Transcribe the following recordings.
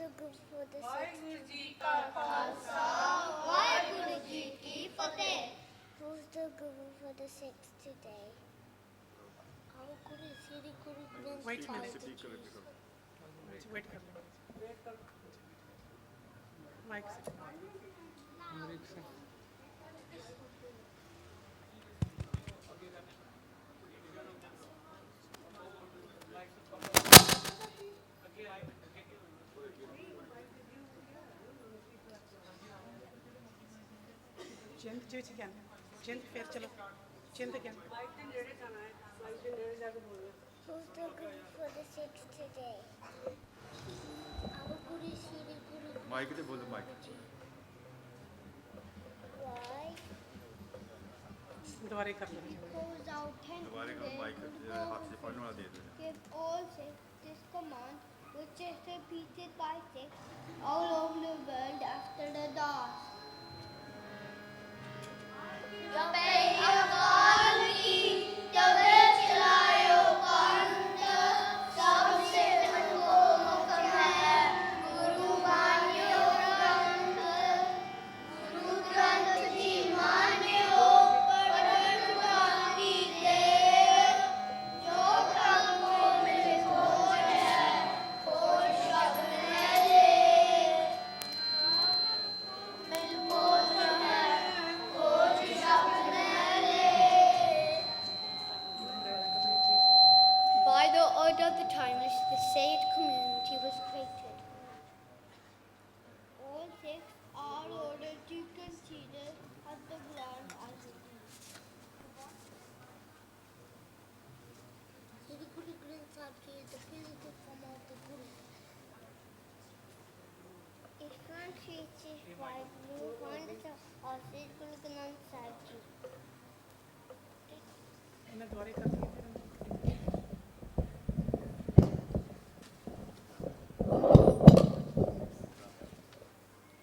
ਵਾਹਿਗੁਰੂ ਜੀ ਕਾ ਖਾਲਸਾ ਵਾਹਿਗੁਰੂ ਜੀ ਕੀ ਫਤਿਹ। Who's the Guru for the sixth today? Our Guru Sri Guru Granth Wait a minute. Sahib Ji. Wait कर लो। Mic से। चिंत जो थी क्या? चिंत फिर चलो। चिंत क्या? Who's the Guru for the sixth today? Our Guru Sri Guru Granth mic ते बोलो माइक Why? दोबारा कर लो। Goes out and दोबारा करो माइक हाथ से पढ़ने वाला दे दो give all six this command, which is repeated by six all over the world after the dawn. By the order of the timeless, the sage community was created. All six are ordered to consider at the ground as it is. Sri Guru Granth Sahib Ji is the physical form of the Guru. It translates by Guru Hands of Sri Guru Granth Sahib Ji. इन्हें दोबारा कर दिया फिर।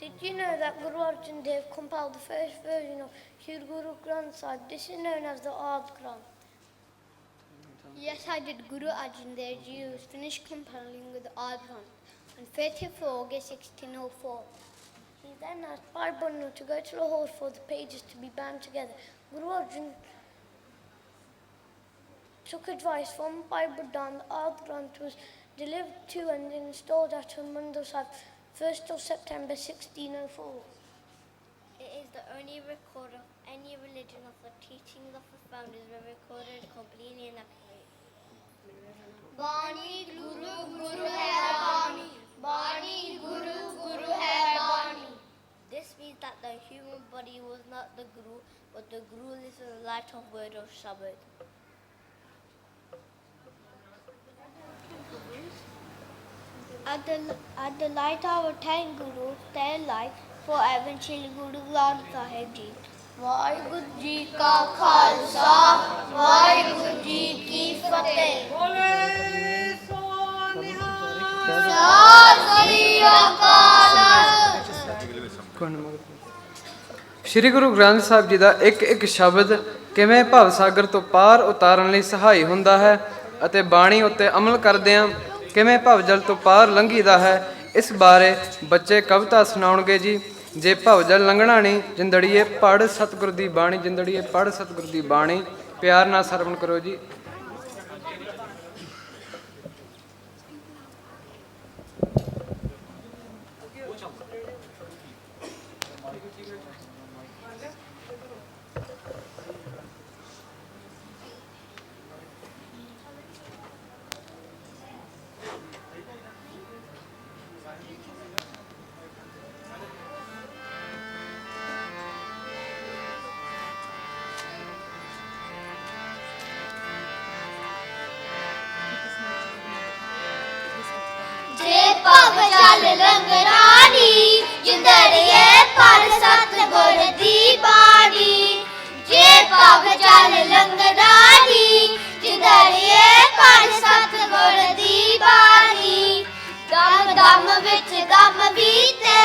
Did you know that Guru Arjan Dev compiled the first version of Sri Guru Granth Sahib? This is known as the Ard Granth. Yes, I did. Guru Arjan Dev Ji was finished compiling with the Ard Granth on 30th of August 1604. He then asked Bhai Bannu to go to Lahore for the pages to be bound together. Guru Arjan took advice from Bhai Budhan. The Ard Granth was delivered to and installed at Harmandir Sahib 1st of September 1604. It is the only record of any religion of the teachings of the founders were recorded completely and accurately. Bani Guru Guru hai Bani, Bani Guru Guru hai Bani. This means that the human body was not the Guru, but the Guru is the light of word of Shabad. At the light of our 10 Gurus, their life forever in Sri Guru Granth Sahib Ji. Waheguru ji ਕਾ ਖਾਲਸਾ ਵਾਹਿਗੁਰੂ ਜੀ ਕੀ ਫਤਿਹ। बोले सोनिया। ਸਤਿ ਸ੍ਰੀ ਅਕਾਲ। ਸ਼੍ਰੀ ਗੁਰੂ ਗ੍ਰੰਥ ਸਾਹਿਬ ਜੀ ਦਾ ਇੱਕ ਇੱਕ ਸ਼ਬਦ ਕਿਵੇਂ ਭਵ ਸਾਗਰ ਤੋਂ ਪਾਰ ਉਤਾਰਨ ਲਈ ਸਹਾਈ ਹੁੰਦਾ ਹੈ ਅਤੇ ਬਾਣੀ ਉੱਤੇ ਅਮਲ ਕਰਦਿਆਂ ਕਿਵੇਂ ਭਵ ਜਲ ਤੋਂ ਪਾਰ ਲੰਘੀਦਾ ਹੈ, ਇਸ ਬਾਰੇ ਬੱਚੇ ਕਵਿਤਾ ਸੁਣਾਉਣਗੇ ਜੀ। ਜੇ ਭਵ ਜਲ ਲੰਘਣਾ ਨਹੀਂ ਜਿੰਦੜੀਏ ਪੜ੍ਹ ਸਤਿਗੁਰ ਦੀ ਬਾਣੀ, ਜਿੰਦੜੀਏ ਪੜ੍ਹ ਸਤਿਗੁਰ ਦੀ ਬਾਣੀ। ਪਿਆਰ ਨਾਲ ਸਰਵਣ ਕਰੋ ਜੀ। ਭਵ ਜਲ ਲੰਘਰਾਣੀ ਜਿੰਦੜੀਏ ਪੜ੍ਹ ਸਤਿਗੁਰ ਦੀ ਬਾਣੀ। ਜੇ ਭਵ ਜਲ ਲੰਘਰਾਣੀ ਜਿੰਦੜੀਏ ਪੜ੍ਹ ਸਤਿਗੁਰ ਦੀ ਬਾਣੀ। ਦਮ ਦਮ ਵਿੱਚ ਦਮ ਬੀਤੇ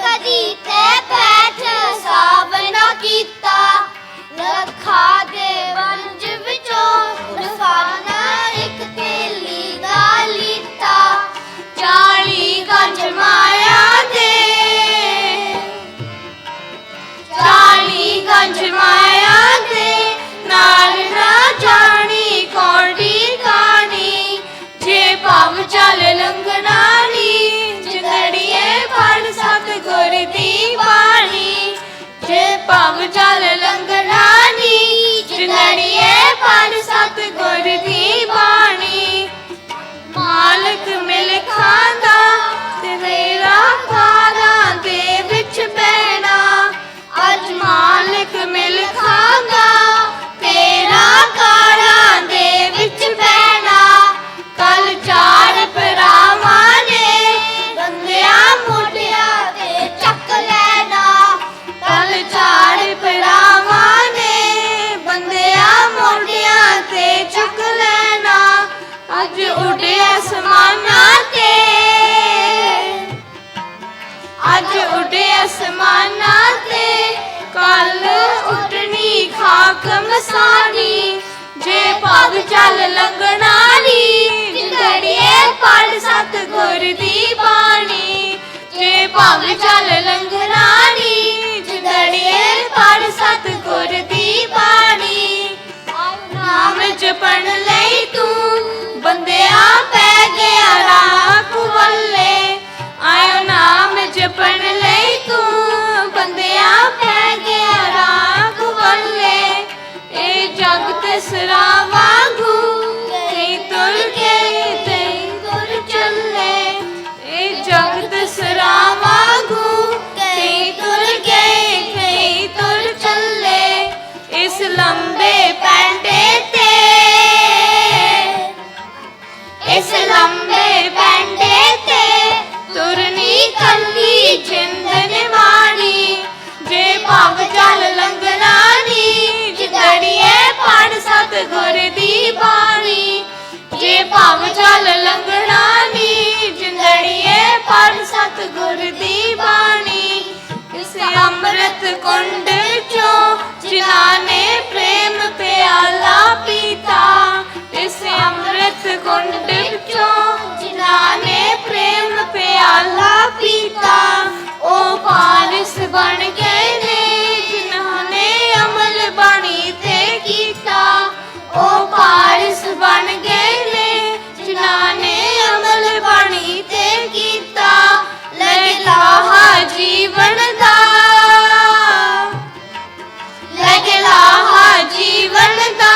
ਕਦੀ ਤੇ ਬੈਠ ਸਾਵ ਨਾ ਕੀਤਾ। ਲੱਖਾਂ ਦੇ ਵੰਜ ਵਿੱਚੋਂ ਨਫਾਨਾ ਇੱਕ ਤੇਲੀ ਦਾ ਲੀਤਾ। 40 ਗੰਜ ਮਾਰ ਸਤਿਗੁਰ ਦੀ ਬਾਣੀ। ਮਾਲਕ ਮਿਲ ਖਾਂਦਾ ਤੇਰਾ ਕਾਰਾਂ ਦੇ ਵਿੱਚ ਬਹਿਣਾ। ਅੱਜ ਮਾਲਕ ਮਿਲ ਖਾਂਦਾ ਤੇਰਾ ਕਾਰਾਂ ਦੇ ਵਿੱਚ ਬਹਿਣਾ। ਕੱਲ ਚਾਰ ਭਰਾਵਾਂ ਨੇ ਬੰਦਿਆਂ ਮੋਢਿਆਂ ਤੇ ਚੱਕ ਲੈਣਾ। ਕੱਲ ਚਾਰ ਭਰਾਵਾਂ ਨੇ ਬੰਦਿਆਂ ਮੋਢਿਆਂ ਤੇ ਚੱਕ ਲੈਣਾ। ਅੱਜ ਉੱਡੇ ਅਸਮਾਨਾਂ ਤੇ, ਅੱਜ ਉੱਡੇ ਅਸਮਾਨਾਂ ਤੇ, ਕੱਲ ਉੱਡਣੀ ਖਾਕ ਮਸਾਣੀ। ਜੇ ਭਾਗ ਚੱਲ ਲੰਘਣਾ ਨੀ ਜਿੰਦੜੀਏ ਪੜ ਸਤਿਗੁਰ ਦੀ ਬਾਣੀ। ਜੇ ਭਾਗ ਚੱਲ ਲੰਘਣਾ ਨੀ ਜਿੰਦੜੀਏ ਪੜ ਸਤਿਗੁਰ ਦੀ ਬਾਣੀ। ਨਾਮ ਜਪਣ ਲਈ ਤੂੰ ਬੰਦਿਆ ਪੈ ਗਿਆ ਰਾਖ ਵੱਲੇ। ਆਇਓ ਨਾਮ ਜਪਣ ਲਈ ਤੂੰ ਬੰਦਿਆ ਪੈ ਗਿਆ ਰਾਖ ਵੱਲੇ। ਇਹ ਜਗ ਤਿਸਰਾ ਵਾਂਗੂ ਕਈ ਤੁਰ ਗਏ ਕਈ ਤੁਰ ਚੱਲੇ। ਇਹ ਜਗ ਤਿਸਰਾ ਵਾਂਗੂ ਕਈ ਤੁਰ ਗਏ ਕਈ ਤੁਰ ਚੱਲੇ। ਇਸ ਲੰਬੇ ਪੈਂਡੇ ਤੇ, ਇਸ ਲੰਬੇ ਪੈਂਡੇ ਤੇ ਤੁਰਨੀ ਕੱਲੀ ਜਿੰਦ ਨਿਵਾਣੀ। ਜੇ ਭਾਵ ਚੱਲ ਲੰਘਣਾ ਨੀ ਜਿੰਦੜੀਏ ਪੜ ਸਤਿਗੁਰ ਦੀ ਬਾਣੀ। ਜੇ ਭਾਵ ਚੱਲ ਲੰਘਣਾ ਨੀ ਜਿੰਦੜੀਏ ਪੜ ਸਤਿਗੁਰ ਦੀ ਬਾਣੀ। ਇਸ ਅੰਮ੍ਰਿਤ ਕੁੰਡ ਵਿੱਚੋਂ ਜਿਨ੍ਹਾਂ ਨੇ ਪ੍ਰੇਮ ਪਿਆਲਾ ਪੀਤਾ। ਇਸ ਅੰਮ੍ਰਿਤ ਕੁੰਡ ਵਿੱਚੋਂ ਜਿਨ੍ਹਾਂ ਨੇ ਪ੍ਰੇਮ ਪਿਆਲਾ ਪੀਤਾ। ਉਹ ਪਾਰਸ ਬਣ ਗਏ ਨੇ ਜਿਨ੍ਹਾਂ ਨੇ ਅਮਲ ਬਾਣੀ ਤੇ ਕੀਤਾ। ਉਹ ਪਾਰਸ ਬਣ ਗਏ ਨੇ ਜਿਨ੍ਹਾਂ ਨੇ ਅਮਲ ਬਾਣੀ ਤੇ ਕੀਤਾ। ਲੈ ਲਾਹਾ ਜੀਵਨ ਦਾ, ਲੈ ਲਾਹਾ ਜੀਵਨ ਦਾ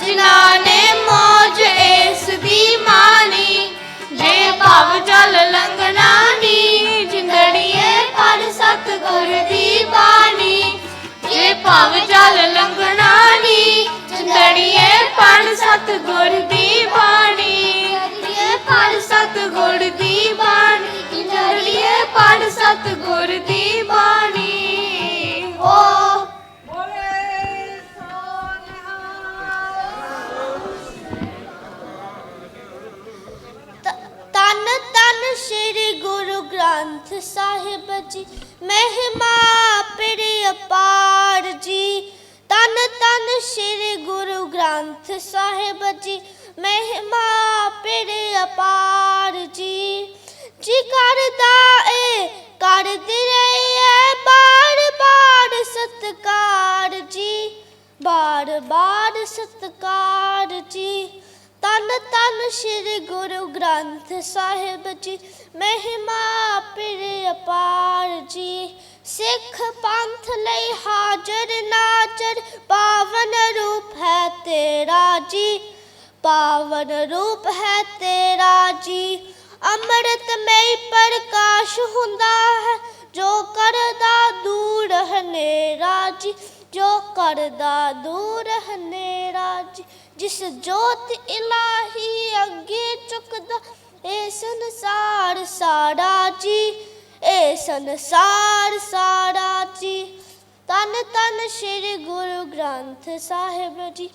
ਜਿਨ੍ਹਾਂ ਨੇ ਮੌਜ ਇਸ ਦੀ ਮਾਣੀ। ਜੇ ਭਾਵ ਜਲ ਲੰਘਣਾ ਨੀ ਜਿੰਦੜੀਏ ਪੜ ਸਤਿਗੁਰ ਦੀ ਬਾਣੀ। ਜੇ ਭਾਵ ਜਲ ਲੰਘਣਾ ਨੀ ਜਿੰਦੜੀਏ ਪੜ ਸਤਿਗੁਰ ਦੀ ਬਾਣੀ। ਜਿੰਦੜੀਏ ਪੜ ਸਤਿਗੁਰ ਦੀ ਬਾਣੀ। ਜਿੰਦੜੀਏ ਪੜ ਸਤਿਗੁਰ ਦੀ ਬਾਣੀ। ਓ ਤਨ ਤਨ ਸ਼੍ਰੀ ਗੁਰੂ ਗ੍ਰੰਥ ਸਾਹਿਬ ਜੀ, ਮਹਿਮਾ ਪਰੀ ਅਪਾਰ ਜੀ। ਤਨ ਤਨ ਸ਼੍ਰੀ ਗੁਰੂ ਗ੍ਰੰਥ ਸਾਹਿਬ ਜੀ, ਮਹਿਮਾ ਪਰੀ ਅਪਾਰ ਜੀ। ਜੀ ਕਰਦਾ ਏ ਕਰਦੇ ਰਹੇ ਬਾਰ ਬਾਰ ਸਤਿਕਾਰ ਜੀ, ਬਾਰ ਬਾਰ ਸਤਿਕਾਰ ਜੀ। ਤਨ ਤਨ ਸ਼੍ਰੀ ਗੁਰੂ ਗ੍ਰੰਥ ਸਾਹਿਬ ਜੀ, ਮਹਿਮਾ ਪਰੀ ਅਪਾਰ ਜੀ। ਸਿੱਖ ਪੰਥ ਲਈ ਹਾਜ਼ਰ ਨਾਜ਼ਰ ਪਾਵਨ ਰੂਪ ਹੈ ਤੇਰਾ ਜੀ, ਪਾਵਨ ਰੂਪ ਹੈ ਤੇਰਾ ਜੀ। ਅੰਮ੍ਰਿਤਮਈ ਪ੍ਰਕਾਸ਼ ਹੁੰਦਾ ਹੈ ਜੋ ਕਰਦਾ ਦੂਰ ਹਨੇਰਾ ਜੀ, ਜੋ ਕਰਦਾ ਦੂਰ ਹਨੇਰਾ ਜੀ। ਜਿਸ ਜੋਤ ਇਲਾਹੀ ਅੱਗੇ ਚੁੱਕਦਾ ਇਹ ਸੰਸਾਰ ਸਾਰਾ ਜੀ, ਇਹ ਸੰਸਾਰ ਸਾਰਾ ਜੀ। ਤਨ ਤਨ ਸ਼੍ਰੀ ਗੁਰੂ ਗ੍ਰੰਥ ਸਾਹਿਬ ਜੀ,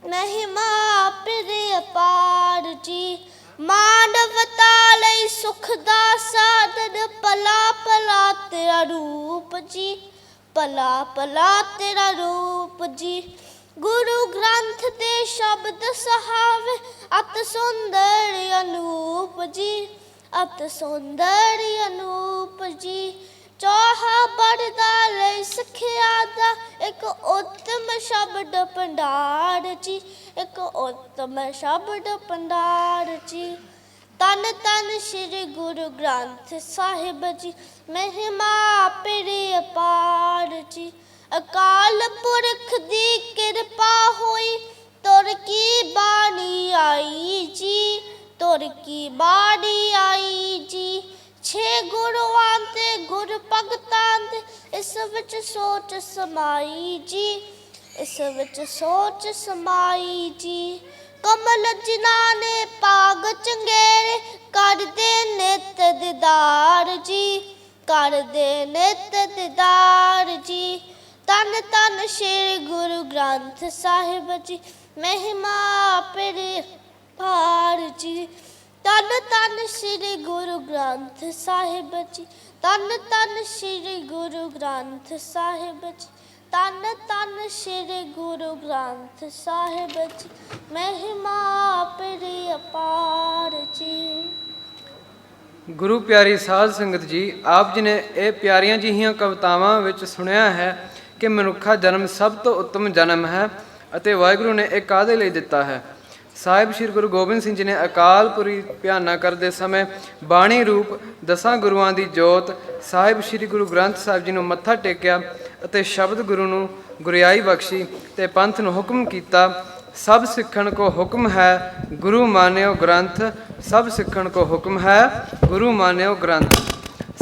ਮਹਿਮਾ ਪਰੀ ਅਪਾਰ ਜੀ। ਮਾਨਵਤਾ ਲਈ ਸੁਖ ਦਾ ਸਾਧਨ ਭਲਾ ਭਲਾ ਤੇਰਾ ਰੂਪ ਜੀ, ਭਲਾ ਭਲਾ ਤੇਰਾ ਰੂਪ ਜੀ। ਗੁਰੂ ਗ੍ਰੰਥ ਦੇ ਸ਼ਬਦ ਸਹਾਵੇ ਅਤ ਸੁੰਦਰ ਅਨੂਪ ਜੀ, ਅਤ ਸੁੰਦਰ ਅਨੂਪ ਜੀ। ਚਾਹਾ ਬੜਦਾ ਲਈ ਸਿੱਖਿਆ ਦਾ ਇੱਕ ਉੱਤਮ ਸ਼ਬਦ ਭੰਡਾਰ ਜੀ, ਇੱਕ ਉੱਤਮ ਸ਼ਬਦ ਭੰਡਾਰ ਜੀ। ਤਨ ਤਨ ਸ਼੍ਰੀ ਗੁਰੂ ਗ੍ਰੰਥ ਸਾਹਿਬ ਜੀ, ਮਹਿਮਾ ਪਰੀ ਅਪਾਰ ਜੀ। ਅਕਾਲ ਪੁਰਖ ਦੀ ਕਿਰਪਾ ਹੋਈ ਤੁਰ ਕੀ ਬਾਣੀ ਆਈ ਜੀ, ਤੁਰ ਕੀ ਬਾਣੀ ਆਈ ਜੀ। 6 ਗੁਰੂਆਂ ਤੇ ਗੁਰ ਭਗਤਾਂ ਦੇ ਇਸ ਵਿੱਚ ਸੋਚ ਸਮਾਈ ਜੀ, ਇਸ ਵਿੱਚ ਸੋਚ ਸਮਾਈ ਜੀ। ਕਮਲ ਜਿਨ੍ਹਾਂ ਨੇ ਪਾਗ ਚੰਗੇਰੇ ਕਰਦੇ ਨਿਤ ਦੀਦਾਰ ਜੀ, ਕਰਦੇ ਨਿਤ ਦੀਦਾਰ ਜੀ। ਧੰਨ ਧੰਨ ਸ਼੍ਰੀ ਗੁਰੂ ਗ੍ਰੰਥ ਸਾਹਿਬ ਜੀ, ਮਹਿਮਾ ਪਰਿਵਾਰ ਜੀ। ਧੰਨ ਧੰਨ ਸ਼੍ਰੀ ਗੁਰੂ ਗ੍ਰੰਥ ਸਾਹਿਬ ਜੀ, ਧੰਨ ਧੰਨ ਸ਼੍ਰੀ ਗੁਰੂ ਗ੍ਰੰਥ ਸਾਹਿਬ ਜੀ, ਧੰਨ ਧੰਨ ਸ਼੍ਰੀ ਗੁਰੂ ਗ੍ਰੰਥ ਸਾਹਿਬ ਜੀ, ਮਹਿਮਾ ਪਰਿਵਾਰ ਜੀ। ਗੁਰੂ ਪਿਆਰੀ ਸਾਧ ਸੰਗਤ ਜੀ, ਆਪ ਜੀ ਨੇ ਇਹ ਪਿਆਰੀਆਂ ਜਿਹੀਆਂ ਕਵਿਤਾਵਾਂ ਵਿੱਚ ਸੁਣਿਆ ਹੈ ਕਿ ਮਨੁੱਖਾ ਜਨਮ ਸਭ ਤੋਂ ਉੱਤਮ ਜਨਮ ਹੈ ਅਤੇ ਵਾਹਿਗੁਰੂ ਨੇ ਇਹ ਕਾਹਦੇ ਲਈ ਦਿੱਤਾ ਹੈ। ਸਾਹਿਬ ਸ਼੍ਰੀ ਗੁਰੂ ਗੋਬਿੰਦ ਸਿੰਘ ਜੀ ਨੇ ਅਕਾਲ ਪੁਰੀ ਭਿਆਨਾ ਕਰਦੇ ਸਮੇਂ ਬਾਣੀ ਰੂਪ 10 ਗੁਰੂਆਂ ਦੀ ਜੋਤ ਸਾਹਿਬ ਸ਼੍ਰੀ ਗੁਰੂ ਗ੍ਰੰਥ ਸਾਹਿਬ ਜੀ ਨੂੰ ਮੱਥਾ ਟੇਕਿਆ ਅਤੇ ਸ਼ਬਦ ਗੁਰੂ ਨੂੰ ਗੁਰਿਆਈ ਬਖਸ਼ੀ ਤੇ ਪੰਥ ਨੂੰ ਹੁਕਮ ਕੀਤਾ। ਸਭ ਸਿੱਖਣ ਕੋ ਹੁਕਮ ਹੈ ਗੁਰੂ ਮਾਨਿਓ ਗ੍ਰੰਥ, ਸਭ ਸਿੱਖਣ ਕੋ ਹੁਕਮ ਹੈ ਗੁਰੂ ਮਾਨਿਓ ਗ੍ਰੰਥ।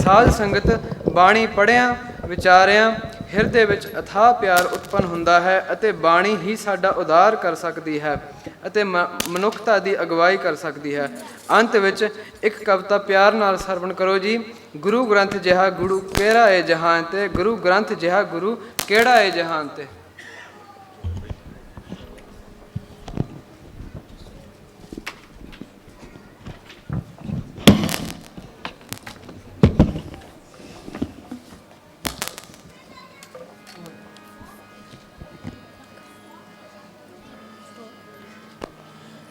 ਸਾਧ ਸੰਗਤ ਬਾਣੀ ਪੜ੍ਹਿਆਂ ਵਿਚਾਰਿਆਂ ਹਿਰਦੇ ਵਿੱਚ ਅਥਾਹ ਪਿਆਰ ਉਤਪੰਨ ਹੁੰਦਾ ਹੈ ਅਤੇ ਬਾਣੀ ਹੀ ਸਾਡਾ ਉਧਾਰ ਕਰ ਸਕਦੀ ਹੈ ਅਤੇ ਮਨੁੱਖਤਾ ਦੀ ਅਗਵਾਈ ਕਰ ਸਕਦੀ ਹੈ। ਅੰਤ ਵਿੱਚ ਇੱਕ ਕਵਿਤਾ ਪਿਆਰ ਨਾਲ ਸਰਵਣ ਕਰੋ ਜੀ। ਗੁਰੂ ਗ੍ਰੰਥ ਜਿਹਾ ਗੁਰੂ ਕਿਹੜਾ ਏ ਜਹਾਨ ਤੇ, ਗੁਰੂ ਗ੍ਰੰਥ ਜਿਹਾ ਗੁਰੂ ਕਿਹੜਾ ਏ ਜਹਾਨ ਤੇ।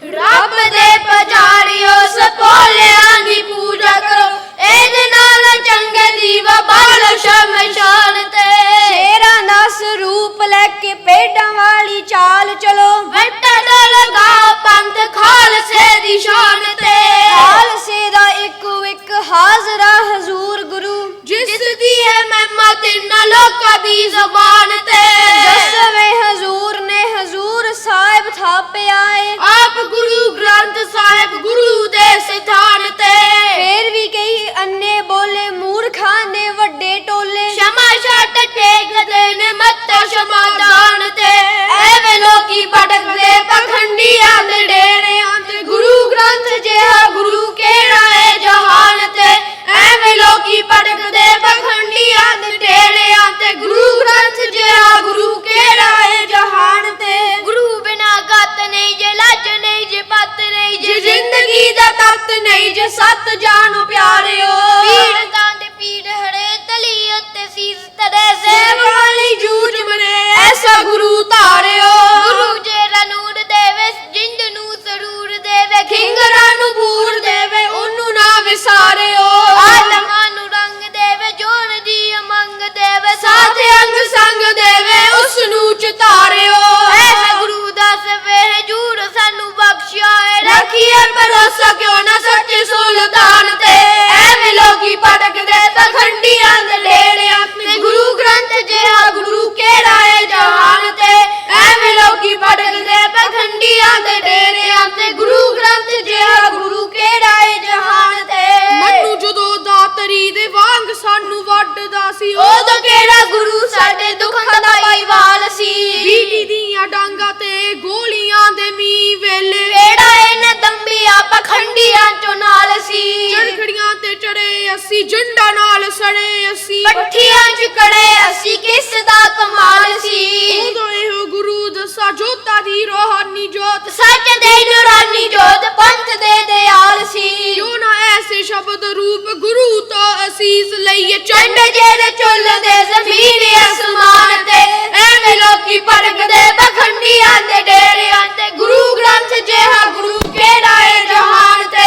ਰੱਬ ਦੇ ਪੁਜਾਰੀਓ ਸਪੋਲਿਆਂ ਦੀ ਪੂਜਾ ਕਰੋ, ਇਹਦੇ ਨਾਲ ਚੰਗੇ ਦੀਵਾ ਬਾਲੋ ਸ਼ਮਸ਼ਾਨ ਤੇ। ਸ਼ੇਰਾਂ ਦਾ ਸਰੂਪ ਲੈ ਕੇ ਭੇਡਾਂ ਵਾਲੀ ਚਾਲ ਚਲੋ, ਵੱਟਾ ਦਾ ਲਗਾਓ ਪੰਥ ਖਾਲਸੇ ਦੀ ਸ਼ਾਨ ਤੇ। ਖਾਲਸੇ ਦਾ ਇੱਕੋ ਇੱਕ ਹਾਜ਼ਰਾ ਹਜ਼ੂਰ ਗੁਰੂ, ਜਿਸ ਦੀ ਹੈ ਮਹਿਮਾ ਤਿੰਨਾਂ ਲੋਕਾਂ ਦੀ ਜ਼ਬਾਨ ਤੇ। ਦਸਵੇਂ ਹਜ਼ੂਰ ਨੇ ਹਜ਼ੂਰ ਸਾਹਿਬ ਥਾਪਿਆ ਏ, ਆਪ ਗੁਰੂ ਗ੍ਰੰਥ ਸਾਹਿਬ ਗੁਰੂ ਦੇ ਸਥਾਨ ਤੇ। ਫੇਰ ਵੀ ਕਈ ਅੰਨੇ ਬੋਲੇ ਮੂਰਖਾਂ ਦੇ ਵੱਡੇ ਟੋਲੇ, ਸ਼ਮਾ ਛੱਡ ਟੇਕਦੇ ਨੇ ਮੱਥਾ ਸ਼ਮਾਦਾਨ ਤੇ। ਐਵੇਂ ਲੋਕੀ ਭਟਕਦੇ ਪਖੰਡੀਆਂ ਦੇ ਡੇਰਿਆਂ ਤੇ, ਗੁਰੂ ਗ੍ਰੰਥ ਜਿਹਾ ਗੁਰੂ ਕਿਹੜਾ ਏ ਜਹਾਨ ਤੇ। ਐਵੇਂ ਲੋਕੀ ਭਟਕਦੇ ਪਖੰਡੀਆਂ ਦੇ ਡੇਰਿਆਂ ਤੇ, ਗੁਰੂ ਗ੍ਰੰਥ ਜਿਹਾ ਗੁਰੂ ਕਿਹੜਾ ਏ ਜਹਾਨ ਤੇ। ਗੁਰੂ ਬਿਨਾ ਗਤ ਨਹੀਂ ਜੇ ਲੱਜ ਨਹੀਂ ਜੇ ਪੱਤ ਨਹੀਂ ਜੇ ਜ਼ਿੰਦਗੀ ਦਾ ਤਖਤ ਨਹੀਂ ਜੇ ਸੱਤ ਜਾਣੋ ਪਿਆਰਿਓ। ਪੀੜ ਗਾਂਦੇ ਪੀੜ ਹੜੇ ਤਲੀ ਉੱਤੇ ਸੀਸ ਤੜੇ ਸੇਵ ਵਾਲੀ ਜੂਝ ਮਰੇ ਐਸਾ ਗੁਰੂ ਧਾਰਿਓ। ਗੁਰੂ ਜਿਹੜਾ ਨੂਰ ਦੇਵੇ ਜਿੰਦ ਨੂੰ ਸਰੂਰ ਦੇਵੇ, ਖਿੰਗਰਾਂ ਨੂੰ ਬੂਰ ਦੇਵੇ ਉਹਨੂੰ ਨਾ ਵਿਸਾਰਿਓ। ਆਤਮਾ ਨੂੰ ਰੰਗ ਦੇਵੇ ਜੋਨ ਦੀ ਅਮੰਗ ਦੇਵੇ, ਸਾਥ ਅੰਗ ਸੰਗ ਦੇਵੇ ਉਸ ਨੂੰ ਚਿਤਾਰਿਓ। ਐਸਾ ਗੁਰੂ ਦਾ ਸਵੇਹ ਜੂਰ ਸਾਨੂੰ ਬਖਸ਼ਿਆ ਏ, ਰੱਖੀਏ ਭਰੋਸਾ ਕਿਉਂ ਨਾ ਸੱਚੇ ਸੁਲਤਾਨ ਤੇ। ਐਵੇਂ ਲੋਕੀ ਭਟਕਦੇ ਪਖੰਡੀਆਂ ਦੇ ਡੇਰਿਆਂ ਤੇ, ਗੁਰੂ ਗ੍ਰੰਥ ਜਿਹਾ ਗੁਰੂ ਕਿਹੜਾ ਏ ਜਹਾਨ ਤੇ। ਐਵੇਂ ਲੋਕੀ ਭਟਕਦੇ ਪਖੰਡੀਆਂ ਦੇ ਡੇਰਿਆਂ ਤੇ, ਗੁਰੂ ਗ੍ਰੰਥ ਜਿਹਾ ਗੁਰੂ ਕਿਹੜਾ ਏ ਜਹਾਨ ਤੇ। ਮਨੂੰ ਜਦੋਂ ਦਾਤਰੀ ਦੇ ਵਾਂਗ ਸਾਨੂੰ ਵੱਢਦਾ ਸੀ, ਉਦੋਂ ਕਿਹੜਾ ਗੁਰੂ ਸਾਡੇ ਦੁੱਖਾਂ ਦਾ ਭਾਈਵਾਲ ਸੀ। ਬੀੜੀ ਦੀਆਂ ਡਾਂਗਾਂ ਤੇ ਗੋਲੀਆਂ ਦੇ ਮੀਂਹ ਵੇਲੇ, ਕਿਹੜਾ ਇਹਨੇ ਦੰਬੀਆਂ ਪਖੰਡੀਆਂ ਚੋਂ ਨਾਲ ਸੀ। ਚੜਖੜੀਆਂ ਤੇ ਚੜੇ ਅਸੀਂ, ਜੰਡਾਂ ਨਾਲ ਸੜੇ ਅਸੀਂ, ਪੱਠੀਆਂ ਚ ਕੜੇ ਅਸੀਂ, ਕਿਸ ਦਾ ਕਮਾਲ ਸੀ। ਉਦੋਂ ਇਹੋ ਗੁਰੂ ਦਸਾ ਜੋਤਾਂ ਦੀ ਰੋਹਾਨੀ ਜੋਤ, ਸੱਚ ਦੇ ਨੂਰਾਨੀ ਜੋਤ ਪੰਥ ਦੇ ਦਿਆਲ ਸੀ। ਕਿਉਂ ਨਾ ਐਸੇ ਸ਼ਬਦ ਰੂਪ ਗੁਰੂ ਤੋਂ ਅਸੀਸ ਲਈਏ, ਚੰਡ ਜਿਹੜੇ ਚੁੱਲਦੇ ਜ਼ਮੀਨ ਅਸਮਾਨ ਤੇ। ਐਵੇਂ ਲੋਕੀ ਭਟਕਦੇ ਪਖੰਡੀਆਂ ਦੇ ਡੇਰਿਆਂ ਤੇ, ਗੁਰੂ ਗ੍ਰੰਥ ਜਿਹਾ ਗੁਰੂ ਕਿਹੜਾ ਏ ਜਹਾਨ ਤੇ।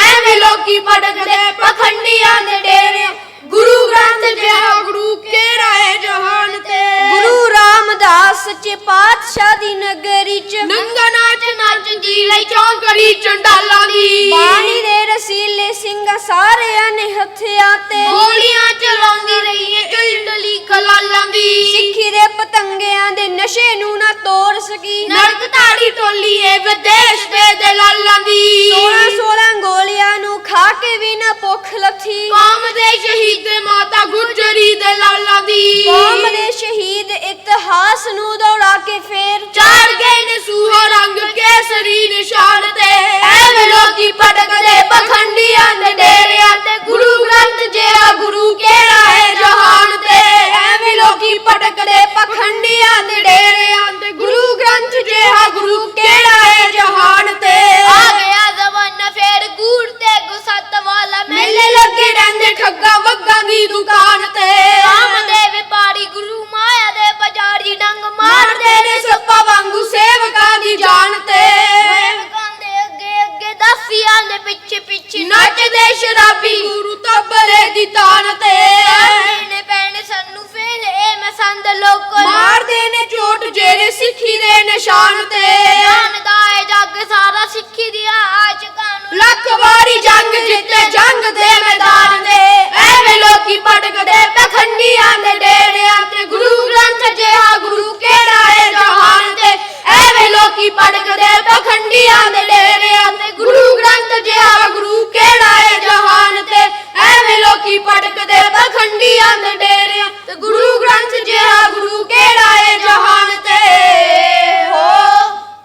ਐਵੇਂ ਲੋਕੀ ਭਟਕਦੇ ਪਖੰਡੀਆਂ ਦੇ ਡੇਰਿਆਂ, ਗੁਰੂ ਗ੍ਰੰਥ ਜਿਹਾ ਗੁਰੂ ਕਿਹੜਾ ਏ ਜਹਾਨ ਤੇ। ਗੁਰੂ ਰਾਮਦਾਸ ਸੱਚੇ ਪਾਤਸ਼ਾਹ ਦੀ ਨਗਰੀ ਚ, ਨੰਗਾ ਨਾਚ ਨੱਚਦੀ ਲਈ ਚੌਂਕ ਕਰੀ ਚੰਡਾਲਾਂ ਦੀ ਬਾਣੀ ਦੇ ਰਸੀਲੇ ਸਿੰਘ ਸਾਰਿਆਂ ਨੇ ਹੱਥਿਆਂ ਤੇ ਗੋਲੀਆਂ ਚਲਾਉਂਦੀ ਰਹੀ ਏ ਇਟਲੀ ਖਲਾਲਾਂ ਦੀ ਸਿੱਖੀ ਦੇ ਪਤੰਗਿਆਂ ਦੇ ਨਸ਼ੇ ਨੂੰ ਨਾ ਤੋੜ ਸਕੀ ਨਰਕ ਧਾਰੀ ਟੋਲੀ ਏ ਵਿਦੇਸ਼ ਦੇ ਦਲਾਲਾਂ ਦੀ 16 ਗੋਲੀਆਂ ਨੂੰ ਖਾ ਕੇ ਵੀ ਨਾ ਭੁੱਖ ਲੱਥੀ ਕੌਮ ਦੇ ਸ਼ਹੀਦ ਮਾਤਾ ਗੁਜਰੀ ਦੇ ਲਾਲਾਂ ਦੀ ਕੌਮ ਦੇ ਸ਼ਹੀਦ ਇਤਿਹਾਸ ਨੂੰ ਦੌੜਾ ਕੇ ਫੇਰ ਚਾੜ ਗਏ ਨੇ ਸੂਹਾ ਰੰਗ ਕੇਸਰੀ ਨਿਸ਼ਾਨ ਤੇ ਐਵੇਂ ਲੋਕੀ ਭਟਕਦੇ ਪਖੰਡੀਆਂ ਦੇ ਡੇਰਿਆਂ ਤੇ ਗੁਰੂ ਗ੍ਰੰਥ ਜਿਹਾ ਗੁਰੂ ਕਿਹੜਾ ਹੈ ਜਹਾਨ ਤੇ ਐਵੇਂ ਲੋਕੀ ਭਟਕਦੇ ਪਖੰਡੀਆਂ ਦੇ ਡੇਰਿਆਂ ਤੇ ਗੁਰੂ ਗ੍ਰੰਥ ਜਿਹਾ ਗੁਰੂ ਕਿਹੜਾ ਹੈ ਜਹਾਨ ਤੇ ਆ ਗਿਆ ਜ਼ਮਾਨਾ ਫੇਰ ਕੂੜ ਤੇ ਗੁਸਤ ਵਾਲਾ ਮੇਲੇ ਲੱਗੇ ਰਹਿੰਦੇ ਠੱਗਾ ਵੱਗਾ ਦੀ ਦੁਕਾਨ ਤੇ ਕਾਮ ਦੇ ਵਪਾਰੀ ਗੁਰੂ ਮਾਇਆ ਦੇ ਬਾਜ਼ਾਰੀ ਡੰਗ ਮਾਰਦੇ ਨੇ ਸੱਪਾ ਵਾਂਗੂ ਸੇਵਕਾਂ ਦੀ ਜਾਨ ਤੇ ਸੇਵਕਾਂ ਦੇ ਅੱਗੇ ਅੱਗੇ ਦਾਸੀਆਂ ਦੇ ਪਿੱਛੇ ਪਿੱਛੇ ਨੱਚਦੇ ਸ਼ਰਾਬੀ ਗੁਰੂ ਤਬਲੇ ਦੀ ਤਾਨ ਤੇ ਨੇ ਪੈਣੇ ਸਾਨੂੰ ਫੇਲ ਇਹ ਮਸੰਦ ਲੋਕੋ ਮਾਰਦੇ ਨੇ ਝੋਟ ਜਿਹੜੇ ਸਿੱਖੀ ਦੇ ਨਿਸ਼ਾਨ ਤੇ ਜਾਣਦਾ ਹੈ ਜੱਗ ਸਾਰਾ ਸਿੱਖੀ ਦੀਆਂ ਆਸ਼ਿਕਾਂ ਨੂੰ ਲੱਖ ਵਾਰੀ ਜੰਗ ਜਿੱਤੇ ਜੰਗ ਦੇ ਮੈਦਾਨ ਦੇ ਐਵੇਂ ਲੋਕੀ ਭਟਕਦੇ ਪਖੰਡੀਆਂ ਦੇ ਡੇਰਿਆਂ ਤੇ ਗੁਰੂ ਗ੍ਰੰਥ ਜਿਹਾ ਗੁਰੂ ਕਿਹੜਾ ਹੈ ਜਹਾਨ ਤੇ ਐਵੇਂ ਲੋਕੀ ਭਟਕਦੇ ਪਖੰਡੀਆਂ ਦੇ ਡੇਰਿਆਂ ਤੇ ਗੁਰੂ ਗ੍ਰੰਥ ਜਿਹਾ ਗੁਰੂ ਕਿਹੜਾ ਹੈ ਜਹਾਨ ਤੇ ਐਵੇਂ ਲੋਕੀ ਭਟਕਦੇ ਪਖੰਡੀਆਂ ਦੇ ਡੇਰਿਆਂ ਤੇ ਗੁਰੂ ਗ੍ਰੰਥ ਜਿਹਾ ਗੁਰੂ ਕਿਹੜਾ ਹੈ ਜਹਾਨ ਤੇ ਹੋ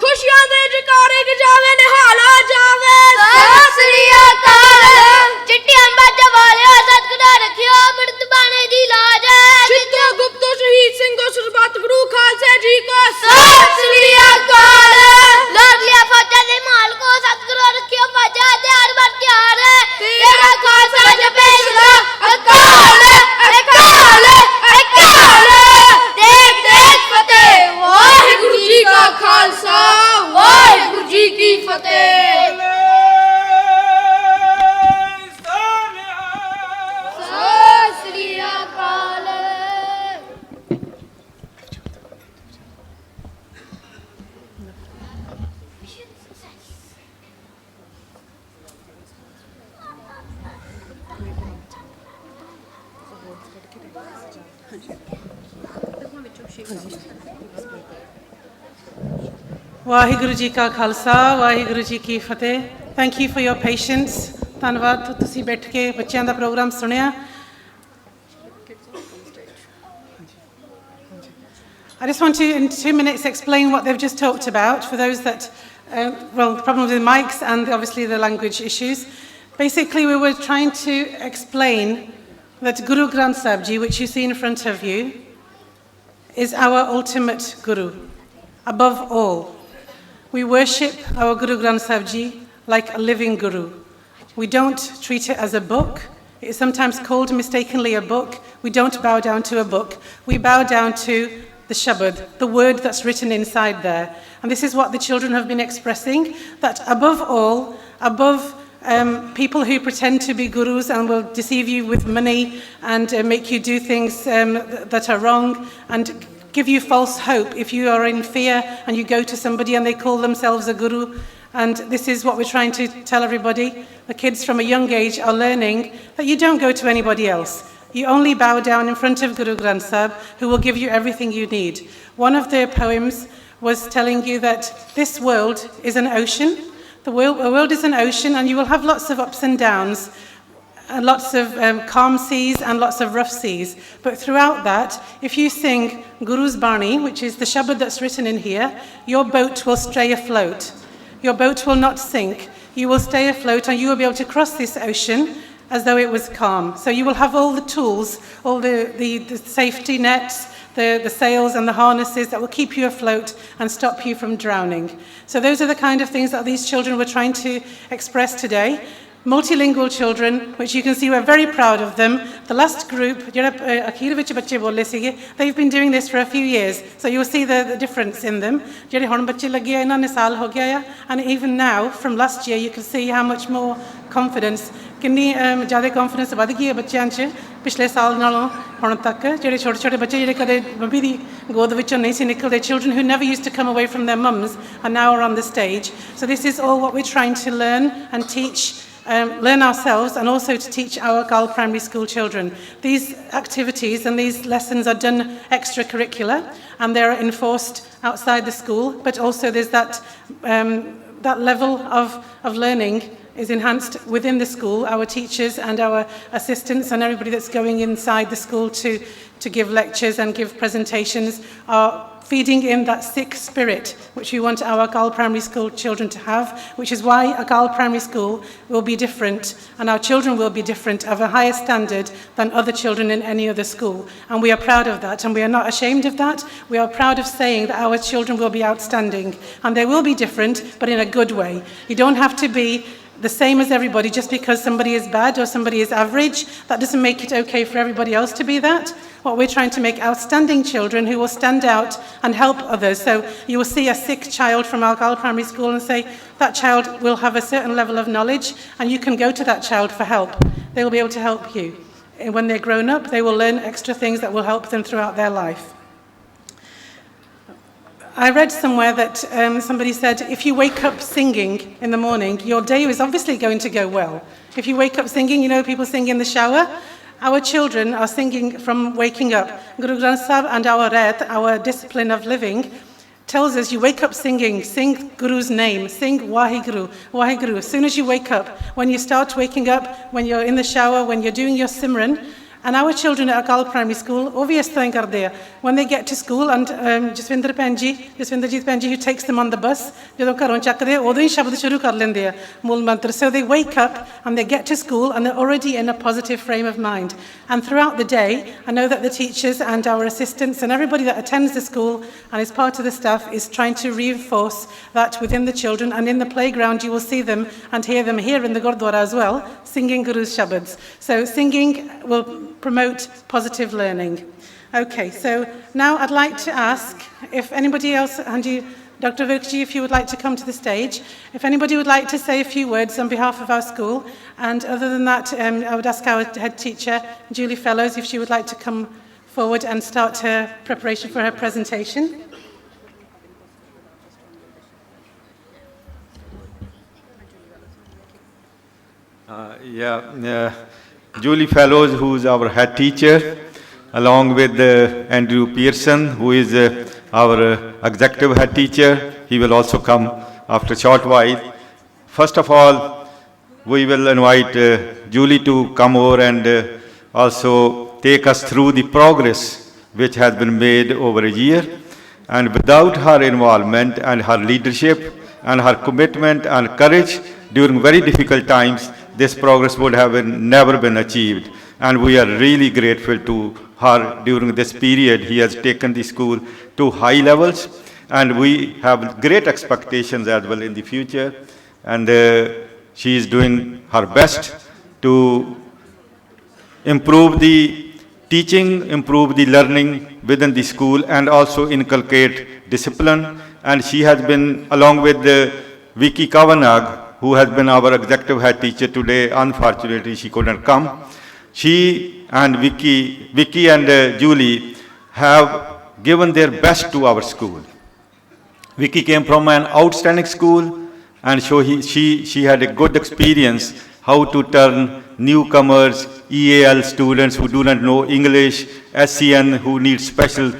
ਖੁਸ਼ੀਆਂ ਦੇ ਜਕਾਰੇ ਗਜਾਵੇ ਨਿਹਾਲਾ ਜਾਵੇ ਸਤਿ ਸ੍ਰੀ ਅਕਾਲ ਚਿੱਟੀਆਂ ਬਾਜਾਂ ਵਾਲਿਓ ਸਤਿਗੁਰਾਂ ਰੱਖਿਓ ਬਿਰਧ ਬਾਣੇ ਦੀ ਲਾਜ ਚਿੱਤੋ ਗੁਪਤੋ ਸ਼ਹੀਦ ਸਿੰਘੋ ਸਰਬੱਤ ਗੁਰੂ ਖਾਲਸਾ ਜੀ ਕੋ ਸਤਿ ਸ੍ਰੀ ਅਕਾਲ ਲਾਡਲੀਆਂ ਫੌਜਾਂ ਦੇ ਮਾਲਕੋ ਸਤਿਗੁਰਾਂ ਰੱਖਿਓ ਬਾਜਾਂ ਤੇ ਹਰ ਵਾਰ ਤਿਆਰ ਤੇਰਾ ਖਾਲਸਾ ਜਪੇਗਾ ਅਕਾਲ ਅਕਾਲ ਅਕਾਲ ਦੇਖ ਦੇਖ ਫਤਿਹ ਵਾਹਿਗੁਰੂ ਜੀ ਕਾ ਖਾਲਸਾ ਵਾਹਿਗੁਰੂ ਜੀ ਕੀ ਫਤਿਹ ਸਤਿ ਸ੍ਰੀ ਅਕਾਲ ਵਾਹਿਗੁਰੂ ਜੀ ਕਾ ਖਾਲਸਾ ਵਾਹਿਗੁਰੂ ਜੀ ਕੀ ਫਤਿਹ thank you for your patience ਧੰਨਵਾਦ ਤੁਸੀਂ ਬੈਠ ਕੇ ਬੱਚਿਆਂ ਦਾ ਪ੍ਰੋਗਰਾਮ ਸੁਣਿਆ I just want to, in 2 minutes, explain what they've just talked about for those that, well, the problem with the mics and obviously the language issues. Basically, we were trying to explain that Guru Granth Sahib Ji, which you see in front of you, is our ultimate Guru, above all. We worship our Guru Granth Sahib Ji like a living Guru. We don't treat it as a book. It is sometimes called mistakenly a book. We don't bow down to a book. We bow down to the Shabad, the word that's written inside there. And this is what the children have been expressing, that above all, above people who pretend to be gurus and will deceive you with money and make you do things that are wrong and give you false hope if you are in fear and you go to somebody and they call themselves a guru. And this is what we're trying to tell everybody. The kids from a young age are learning that you don't go to anybody else. You only bow down in front of Guru Granth Sahib, who will give you everything you need. One of their poems was telling you that this world is an ocean. The world is an ocean, and you will have lots of ups and downs, and lots of calm seas and lots of rough seas. But throughout that, if you sing Guru's Bani, which is the Shabad that's written in here, your boat will stay afloat. Your boat will not sink. You will stay afloat, and you will be able to cross this ocean as though it was calm. So you will have all the tools, all the safety nets, the sails and the harnesses that will keep you afloat and stop you from drowning. So those are the kind of things that these children were trying to express today. multilingual children, which you can see we're very proud of them. The last group, they've been doing this for a few years, so you'll see the difference in them. And even now, from last year, you can see how much more confidence, ਕਿੰਨੀ ਜ਼ਿਆਦਾ confidence ਵੱਧ ਗਈ ਹੈ ਬੱਚਿਆਂ 'ਚ ਪਿਛਲੇ ਸਾਲ ਨਾਲੋਂ ਹੁਣ ਤੱਕ ਜਿਹੜੇ ਛੋਟੇ ਛੋਟੇ ਬੱਚੇ ਜਿਹੜੇ ਕਦੇ ਮੰਮੀ ਦੀ ਗੋਦ ਵਿੱਚੋਂ ਨਹੀਂ ਸੀ ਨਿਕਲਦੇ, children who never used to come away from their mums are now on the stage. So this is all what we're trying to learn and teach, learn ourselves, and also to teach our Gal primary school children. These activities and these lessons are done extracurricular, and they're enforced outside the school, but also there's that level of learning is enhanced within the school. Our teachers and our assistants and everybody that's going inside the school to give lectures and give presentations are feeding in that Sikh spirit which we want our Gal primary school children to have, which is why a Gal primary school will be different and our children will be different, of a higher standard than other children in any other school. And we are proud of that, and we are not ashamed of that. We are proud of saying that our children will be outstanding, and they will be different, but in a good way. You don't have to be the same as everybody just because somebody is bad or somebody is average. That doesn't make it okay for everybody else to be that. What we're trying to make outstanding children who will stand out and help others. So you will see a sick child from our Gal primary school and say, that child will have a certain level of knowledge, and you can go to that child for help. They will be able to help you. And when they're grown up, they will learn extra things that will help them throughout their life. I read somewhere that somebody said, if you wake up singing in the morning, your day is obviously going to go well. If you wake up singing, you know, people sing in the shower. Our children are singing from waking up. Guru Granth Sahib and our Ret, our discipline of living, tells us you wake up singing, sing Guru's name, sing Waheguru, Waheguru. As soon as you wake up, when you start waking up, when you're in the shower, when you're doing your Simran. And our children at Gal primary school, obviously, when they get to school, and Jaswinderjit Penji, who takes them on the bus, so they wake up and they get to school and they're already in a positive frame of mind. And throughout the day, I know that the teachers and our assistants and everybody that attends the school and is part of the staff is trying to reinforce that within the children. And in the playground, you will see them and hear them here in the Gurdwara as well, singing Guru's Shabads. So singing will promote positive learning. Okay, so now I'd like to ask if anybody else, Dr. Virkji, if you would like to come to the stage, if anybody would like to say a few words on behalf of our school, and other than that, I would ask our head teacher, Julie Fellows, if she would like to come forward and start her preparation for her presentation. Julie Fellows, who is our head teacher, along with Andrew Pearson, who is our executive head teacher. He will also come after a short while. First of all, we will invite Julie to come over and also take us through the progress which has been made over a year. And without her involvement and her leadership and her commitment and courage during very difficult times, this progress would have never been achieved. And we are really grateful to her during this period. He has taken the school to high levels, and we have great expectations as well in the future. And she is doing her best to improve the teaching, improve the learning within the school, and also inculcate discipline. And she has been, along with Vicky Kavanagh, who has been our executive head teacher today. Unfortunately, she couldn't come. She and Vicky and Julie have given their best to our school. Vicky came from an outstanding school, and so she had a good experience how to turn newcomers, EAL students who do not know English, SCN who need special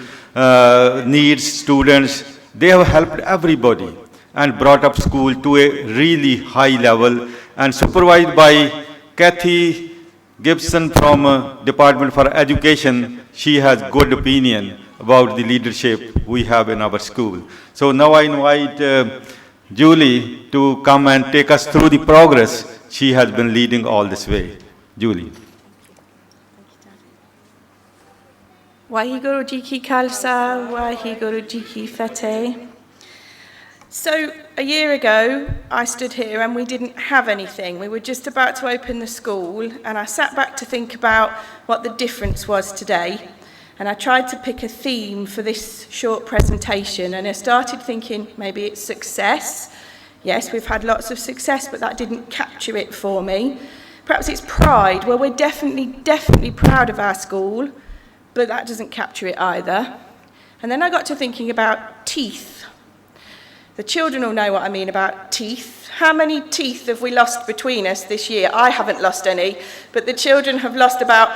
needs students. They have helped everybody and brought up school to a really high level, and supervised by Kathy Gibson from Department for Education. She has good opinion about the leadership we have in our school. So now I invite Julie to come and take us through the progress she has been leading all this way. Julie. Waheguru Ji Ki Khalsa, Waheguru Ji Ki Fateh. So a year ago, I stood here and we didn't have anything. We were just about to open the school, and I sat back to think about what the difference was today. And I tried to pick a theme for this short presentation, and I started thinking maybe it's success. Yes, we've had lots of success, but that didn't capture it for me. Perhaps it's pride. Well, we're definitely proud of our school, but that doesn't capture it either. And then I got to thinking about teeth. The children all know what I mean about teeth. How many teeth have we lost between us this year? I haven't lost any, but the children have lost about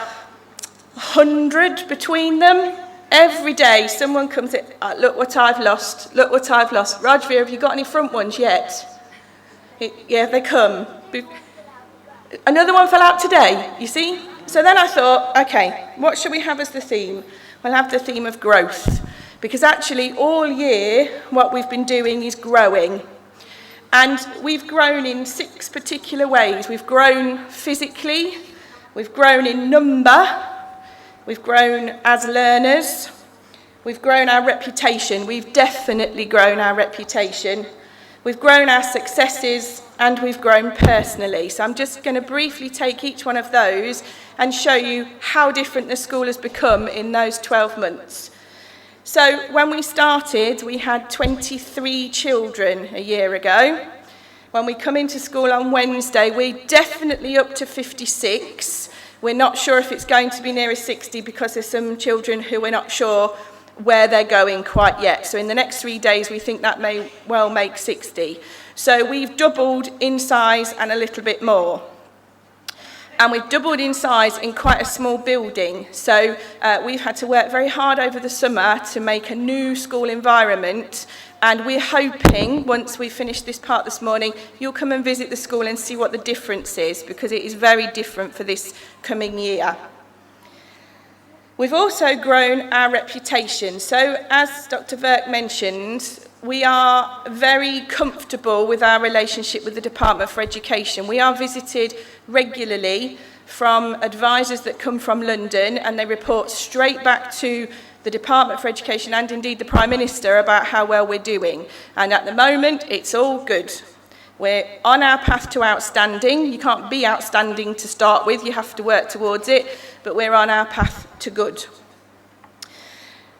100 between them. Every day someone comes in, look what I've lost, look what I've lost. Rajveer, have you got any front ones yet? Yeah, they come. Another one fell out today, you see? So then I thought, okay, what should we have as the theme? We'll have the theme of growth. Because actually all year what we've been doing is growing. And we've grown in 6 particular ways. We've grown physically, we've grown in number, we've grown as learners, we've grown our reputation. We've definitely grown our reputation. We've grown our successes, and we've grown personally. So I'm just going to briefly take each one of those and show you how different the school has become in those 12 months. So when we started, we had 23 children a year ago. When we come into school on Wednesday, we're definitely up to 56. We're not sure if it's going to be nearer 60 because there's some children who we're not sure where they're going quite yet. So in the next 3 days, we think that may well make 60. So we've doubled in size and a little bit more. And we've doubled in size in quite a small building. So we've had to work very hard over the summer to make a new school environment. And we're hoping, once we finish this part this morning, you'll come and visit the school and see what the difference is, because it is very different for this coming year. We've also grown our reputation. So as Dr. Virk mentioned, we are very comfortable with our relationship with the Department for Education. We are visited regularly from advisors that come from London, and they report straight back to the Department for Education and indeed the Prime Minister about how well we're doing. And at the moment, it's all good. We're on our path to outstanding. You can't be outstanding to start with, you have to work towards it, but we're on our path to good.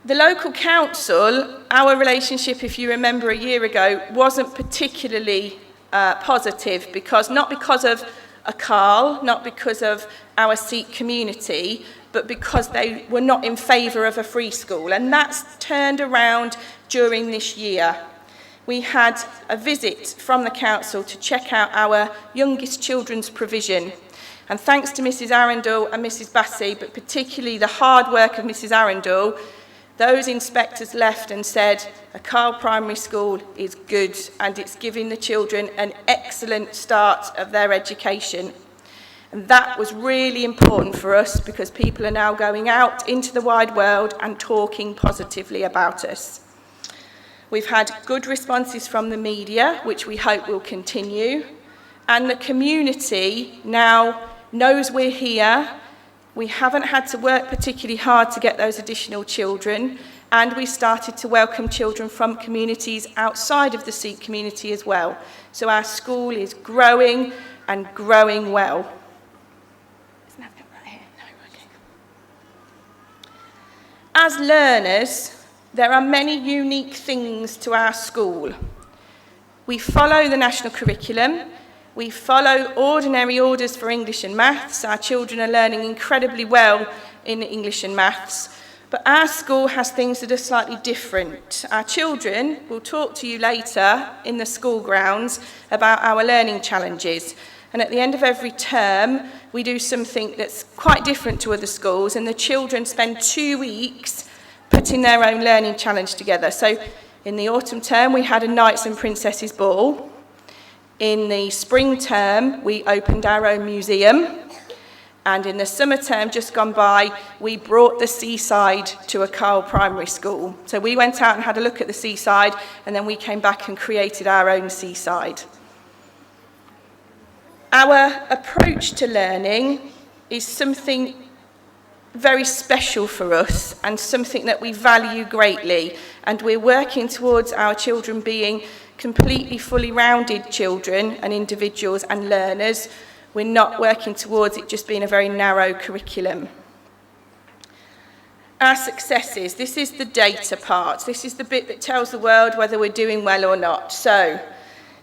The local council, our relationship, if you remember a year ago, wasn't particularly positive, not because of a Carl, not because of our Sikh community, but because they were not in favour of a free school. And that's turned around during this year. We had a visit from the council to check out our youngest children's provision. And thanks to Mrs. Arundel and Mrs. Bassey, but particularly the hard work of Mrs. Arundel, those inspectors left and said, a Carl Primary School is good, and it's giving the children an excellent start of their education. And that was really important for us, because people are now going out into the wide world and talking positively about us. We've had good responses from the media, which we hope will continue. And the community now knows we're here. We haven't had to work particularly hard to get those additional children, and we started to welcome children from communities outside of the Sikh community as well. So our school is growing and growing well. As learners, there are many unique things to our school. We follow the national curriculum. We follow ordinary orders for English and maths. Our children are learning incredibly well in English and maths. But our school has things that are slightly different. Our children will talk to you later in the school grounds about our learning challenges. And at the end of every term, we do something that's quite different to other schools, and the children spend 2 weeks putting their own learning challenge together. So in the autumn term, we had a Knights and Princesses ball. In the spring term, we opened our own museum. And in the summer term just gone by, we brought the seaside to a Carl Primary School. So we went out and had a look at the seaside, and then we came back and created our own seaside. Our approach to learning is something very special for us and something that we value greatly. And we're working towards our children being completely fully rounded children and individuals and learners. We're not working towards it just being a very narrow curriculum. Our successes, this is the data part. This is the bit that tells the world whether we're doing well or not. So,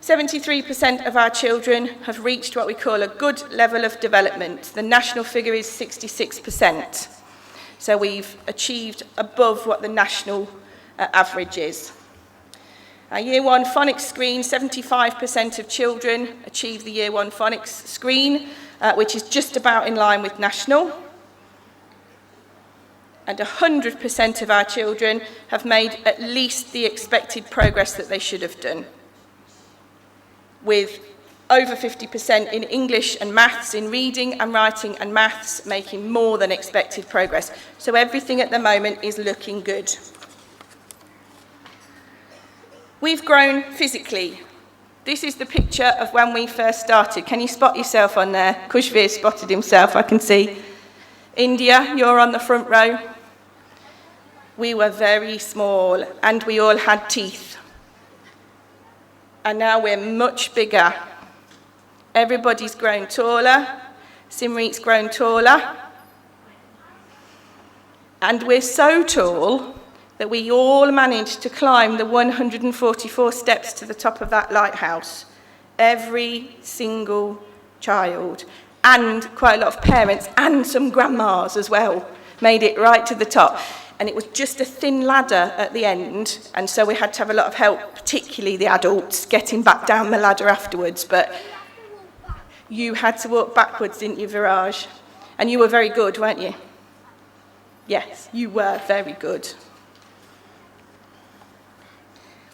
73% of our children have reached what we call a good level of development. The national figure is 66%. So we've achieved above what the national average is. Our Year 1 phonics screen, 75% of children achieve the Year 1 phonics screen, which is just about in line with national. And 100% of our children have made at least the expected progress that they should have done, with over 50% in English and maths, in reading and writing and maths, making more than expected progress. So everything at the moment is looking good. We've grown physically. This is the picture of when we first started. Can you spot yourself on there? Kushveer spotted himself, I can see. India, you're on the front row. We were very small and we all had teeth. And now we're much bigger. Everybody's grown taller. Simrit's grown taller. And we're so tall that we all managed to climb the 144 steps to the top of that lighthouse. Every single child, and quite a lot of parents, and some grandmas as well, made it right to the top. And it was just a thin ladder at the end, and so we had to have a lot of help, particularly the adults, getting back down the ladder afterwards. But you had to walk backwards, didn't you, Viraj? And you were very good, weren't you? Yes, you were very good.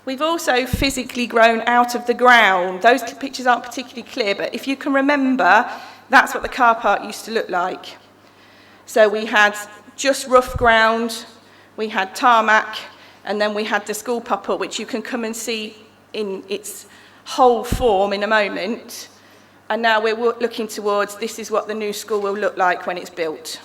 We've also physically grown out of the ground. Those pictures aren't particularly clear, but if you can remember, that's what the car park used to look like. So we had just rough ground, we had tarmac, and then we had the school pop-up, which you can come and see in its whole form in a moment. And now we're looking towards, this is what the new school will look like when it's built.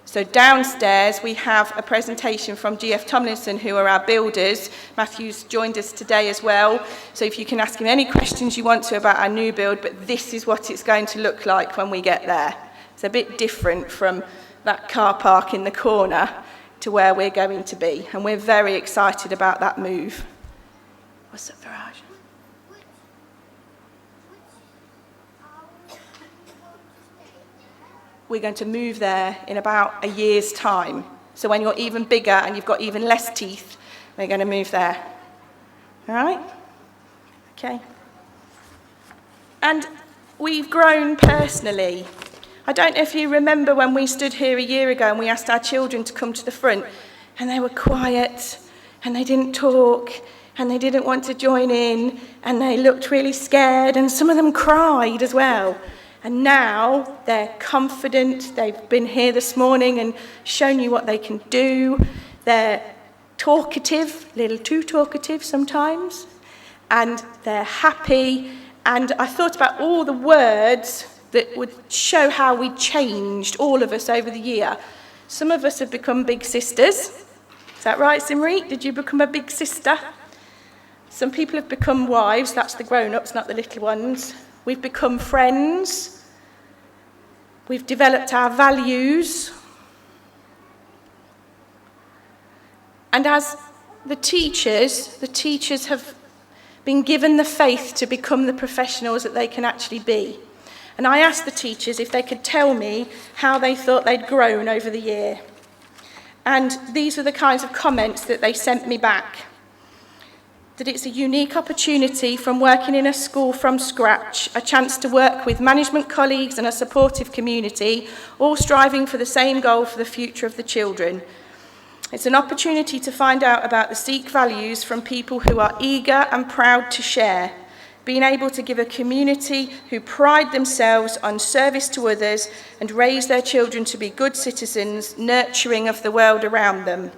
So downstairs we have a presentation from GF Tomlinson, who are our builders. Matthew's joined us today as well. So if you can ask him any questions you want to about our new build, but this is what it's going to look like when we get there. It's a bit different from that car park in the corner to where we're going to be. And we're very excited about that move. What's up, Viraj? We're going to move there in about a year's time. So when you're even bigger and you've got even less teeth, we're going to move there. All right? Okay. And we've grown personally. I don't know if you remember when we stood here a year ago and we asked our children to come to the front, and they were quiet, and they didn't talk, and they didn't want to join in, and they looked really scared, and some of them cried as well. And now they're confident. They've been here this morning and shown you what they can do. They're talkative, a little too talkative sometimes, and they're happy. And I thought about all the words that would show how we changed, all of us, over the year. Some of us have become big sisters. Is that right, Simrit? Did you become a big sister? Some people have become wives. That's the grown-ups, not the little ones. We've become friends. We've developed our values. And as the teachers have been given the faith to become the professionals that they can actually be. And I asked the teachers if they could tell me how they thought they'd grown over the year. And these were the kinds of comments that they sent me back. That it's a unique opportunity from working in a school from scratch, a chance to work with management colleagues and a supportive community, all striving for the same goal for the future of the children. It's an opportunity to find out about the Sikh values from people who are eager and proud to share, being able to give a community who pride themselves on service to others and raise their children to be good citizens, nurturing of the world around them.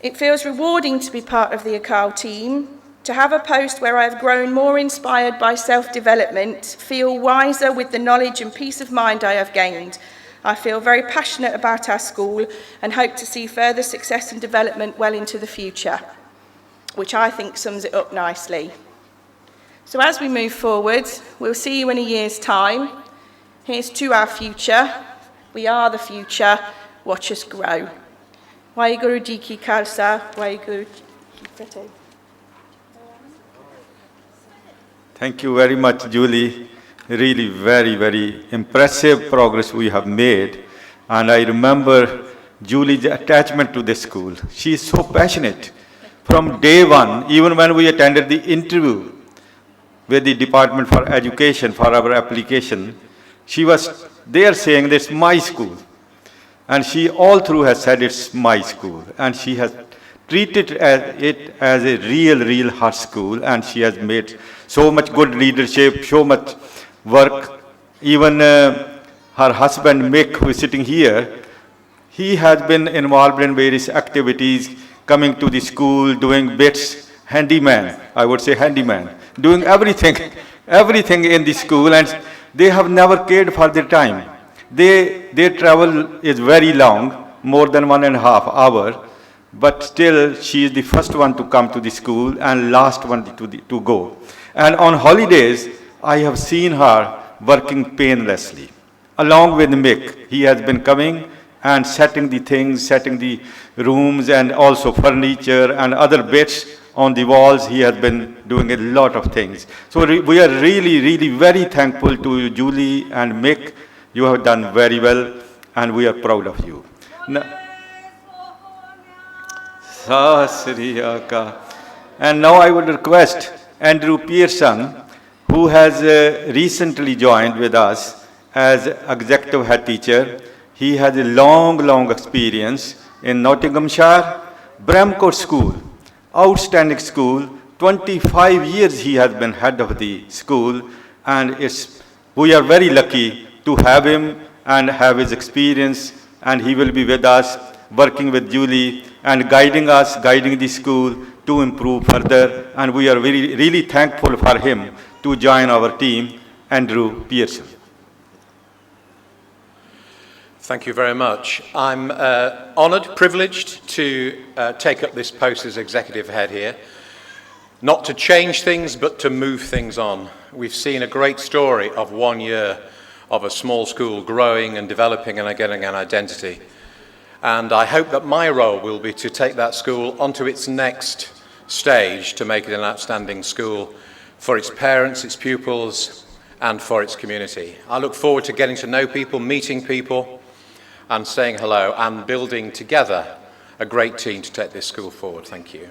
It feels rewarding to be part of the Akal team, to have a post where I have grown more inspired by self-development, feel wiser with the knowledge and peace of mind I have gained. I feel very passionate about our school and hope to see further success and development well into the future. which I think sums it up nicely. So as we move forward, we'll see you in a year's time. Here's to our future. We are the future. Watch us grow. Waiguru ji ki khalsa, waiguru ji ki fateh. Thank you very much, Julie. Really very, very impressive progress we have made. And I remember Julie's attachment to this school. She is so passionate. From day one, even when we attended the interview with the Department for Education for our application, she was there saying, "This is my school." And she all through has said, "It's my school." And she has treated it as a real her school. And she has made so much good leadership, so much work. Even her husband, Mick, who is sitting here, he has been involved in various activities, coming to the school, doing bits, handyman, I would say handyman, doing everything in the school, and they have never cared for their time. Their travel is very long, more than 1.5 hours, but still she is the first one to come to the school and last one to go. And on holidays, I have seen her working painlessly. Along with Mick, he has been coming and setting the things, setting the rooms and also furniture and other bits on the walls. He has been doing a lot of things. So we are really very thankful to Julie and Mick. You have done very well and we are proud of you. And now I would request Andrew Pearson, who has recently joined with us as executive head teacher. He has a long experience in Nottinghamshire, Bramcote School, outstanding school. 25 years he has been head of the school, and we are very lucky to have him and have his experience, and he will be with us, working with Julie and guiding us, guiding the school to improve further, and we are really thankful for him to join our team. Andrew Pearson. Thank you very much. I'm honoured, privileged to take up this post as executive head here. Not to change things, but to move things on. We've seen a great story of 1 year of a small school growing and developing and getting an identity. And I hope that my role will be to take that school onto its next stage to make it an outstanding school for its parents, its pupils, and for its community. I look forward to getting to know people, meeting people, and saying hello, and building together a great team to take this school forward. Thank you.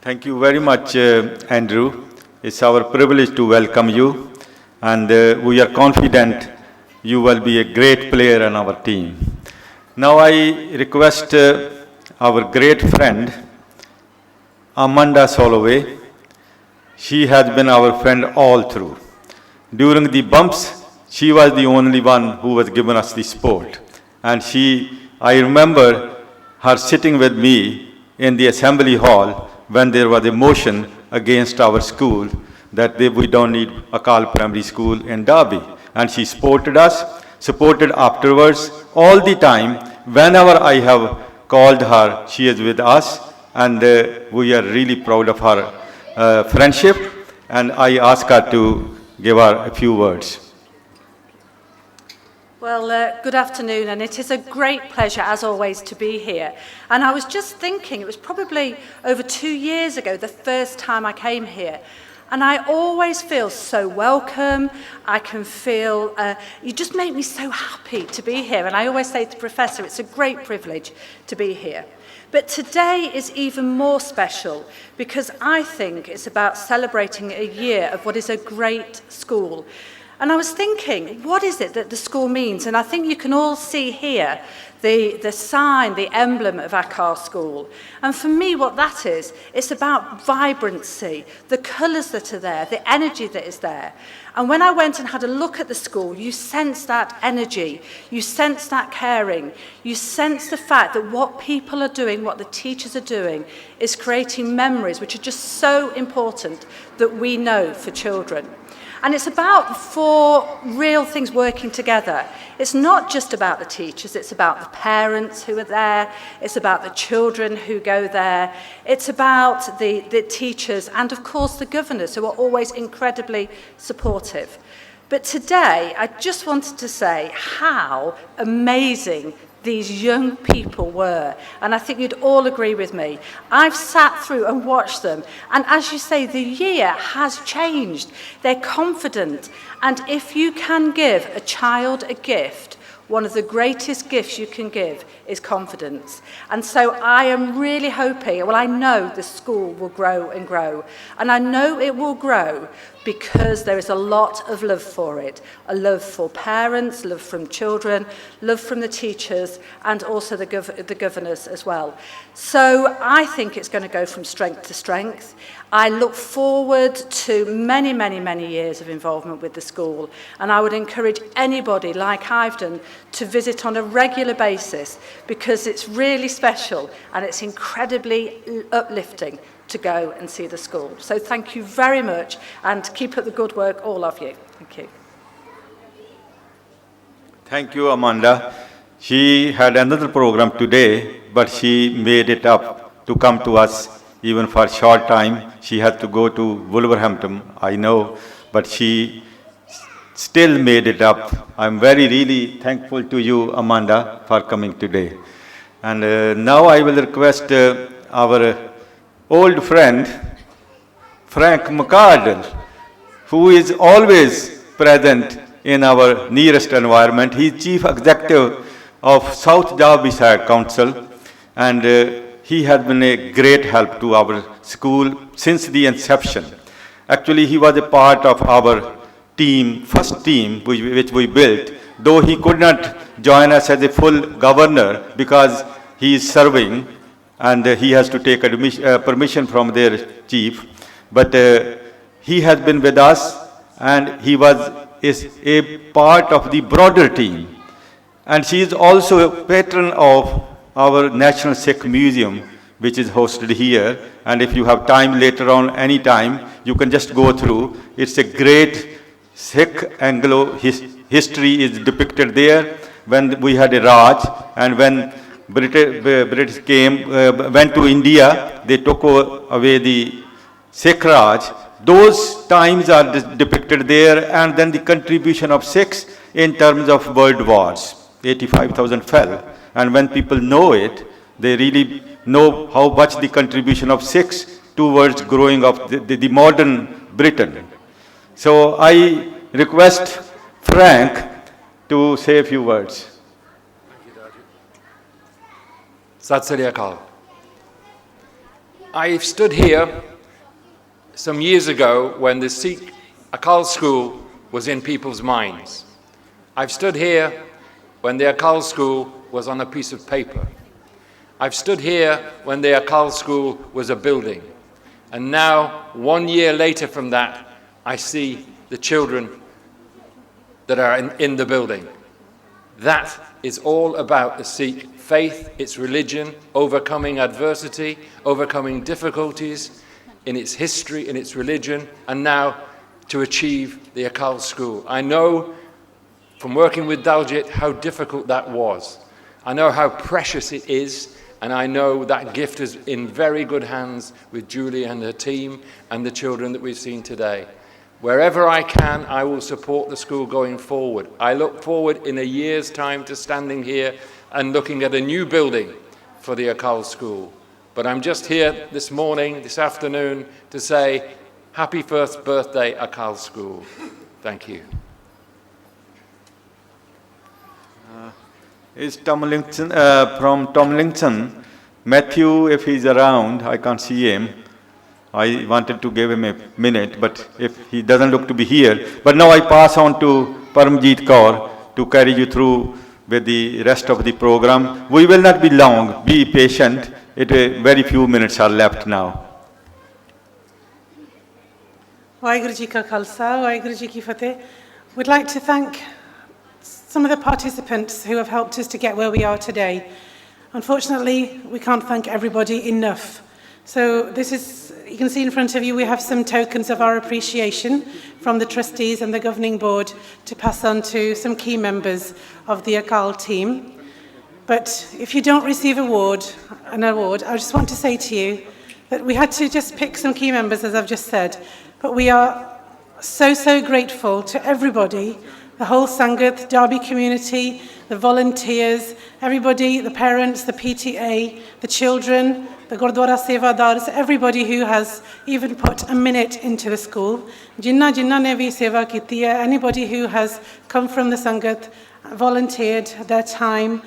Thank you very much, Andrew. It's our privilege to welcome you, and we are confident you will be a great player on our team. Now I request our great friend, Amanda Soloway. She has been our friend all through. During the bumps, she was the only one who was given us the support. And I remember her sitting with me in the assembly hall when there was a motion against our school that we don't need a Akal Primary School in Derby. And she supported us, supported afterwards, all the time. Whenever I have called her, she is with us, and we are really proud of her friendship. And I ask her to give her a few words. Well, good afternoon, and it is a great pleasure, as always, to be here. And I was just thinking, it was probably over 2 years ago, the first time I came here, and I always feel so welcome. I can feel, you just make me so happy to be here. And I always say to the Professor, it's a great privilege to be here. But today is even more special because I think it's about celebrating a year of what is a great school. And I was thinking, what is it that the school means? And I think you can all see here the sign, the emblem of our school. And for me, what that is, it's about vibrancy, the colours that are there, the energy that is there. And when I went and had a look at the school, you sense that energy, you sense that caring, you sense the fact that what people are doing, what the teachers are doing, is creating memories which are just so important that we know for children. And it's about 4 real things working together. It's not just about the teachers, it's about the parents who are there, it's about the children who go there, it's about the teachers and of course the governors who are always incredibly supportive. But today, I just wanted to say how amazing these young people were. And I think you'd all agree with me. I've sat through and watched them. And as you say, the year has changed. They're confident. And if you can give a child a gift, one of the greatest gifts you can give is confidence. And so I am really hoping, well, I know the school will grow and grow. And I know it will grow because there is a lot of love for it. A love for parents, love from children, love from the teachers, and also the governors as well. So I think it's going to go from strength to strength. I look forward to many, many, many years of involvement with the school, and I would encourage anybody, like I've done, to visit on a regular basis because it's really special and it's incredibly uplifting to go and see the school. So thank you very much and keep up the good work, all of you. Thank you. Thank you, Amanda. She had another program today, but she made it up to come to us even for a short time. She had to go to Wolverhampton, I know, but she still made it up. I'm really thankful to you, Amanda, for coming today. And now I will request our old friend, Frank McCardle, who is always present in our nearest environment. He is Chief Executive of South Derbyshire Council, and he has been a great help to our school since the inception. Actually, he was a part of our team, first team which we built, though he could not join us as a full governor because he is serving and he has to take permission from their chief. But he has been with us and he is a part of the broader team. And she is also a patron of our National Sikh Museum, which is hosted here. And if you have time later on, any time, you can just go through. It's a great Sikh Anglo history is depicted there. When we had a Raj, and when British went to India, they took away the Sikh Raj. Those times are depicted there, and then the contribution of Sikhs in terms of world wars. 85,000 fell. And when people know it, they really know how much the contribution of Sikhs towards growing of the modern Britain. So I request Frank to say a few words. Sat Sri Akal. I stood here some years ago when the Sikh Akal school was in people's minds. I've stood here when the Akal school was on a piece of paper. I've stood here when the Akal school was a building. And now, 1 year later from that, I see the children that are in the building. That is all about the Sikh faith, its religion, overcoming adversity, overcoming difficulties in its history, in its religion, and now to achieve the Akal school. I know from working with Daljit how difficult that was. I know how precious it is, and I know that gift is in very good hands with Julie and her team and the children that we've seen today. Wherever I can, I will support the school going forward. I look forward in a year's time to standing here and looking at a new building for the Akal school. But I'm just here this morning, this afternoon, to say, happy first birthday, Akal school. Thank you. Is Tomlinson, from Tomlinson, Matthew, if he's around, I can't see him. I wanted to give him a minute, but if he doesn't look to be here. But now I pass on to Paramjeet Kaur to carry you through with the rest of the program. We will not be long. Be patient. Very few minutes are left now. Waheguru Ji Ka Khalsa, Waheguru Ji Ki Fateh. We'd like to thank some of the participants who have helped us to get where we are today. Unfortunately, we can't thank everybody enough. So this is You can see in front of you we have some tokens of our appreciation from the trustees and the governing board to pass on to some key members of the Akal team. But if you don't receive an award, I just want to say to you that we had to just pick some key members, as I've just said. But we are so grateful to everybody, the whole Sangat Derby community, the volunteers, everybody, the parents, the PTA, the children, the Gurdwara Sevadars, everybody who has even put a minute into the school. Jinnah ne bhi seva kiti hai, anybody who has come from the Sangat, volunteered their time,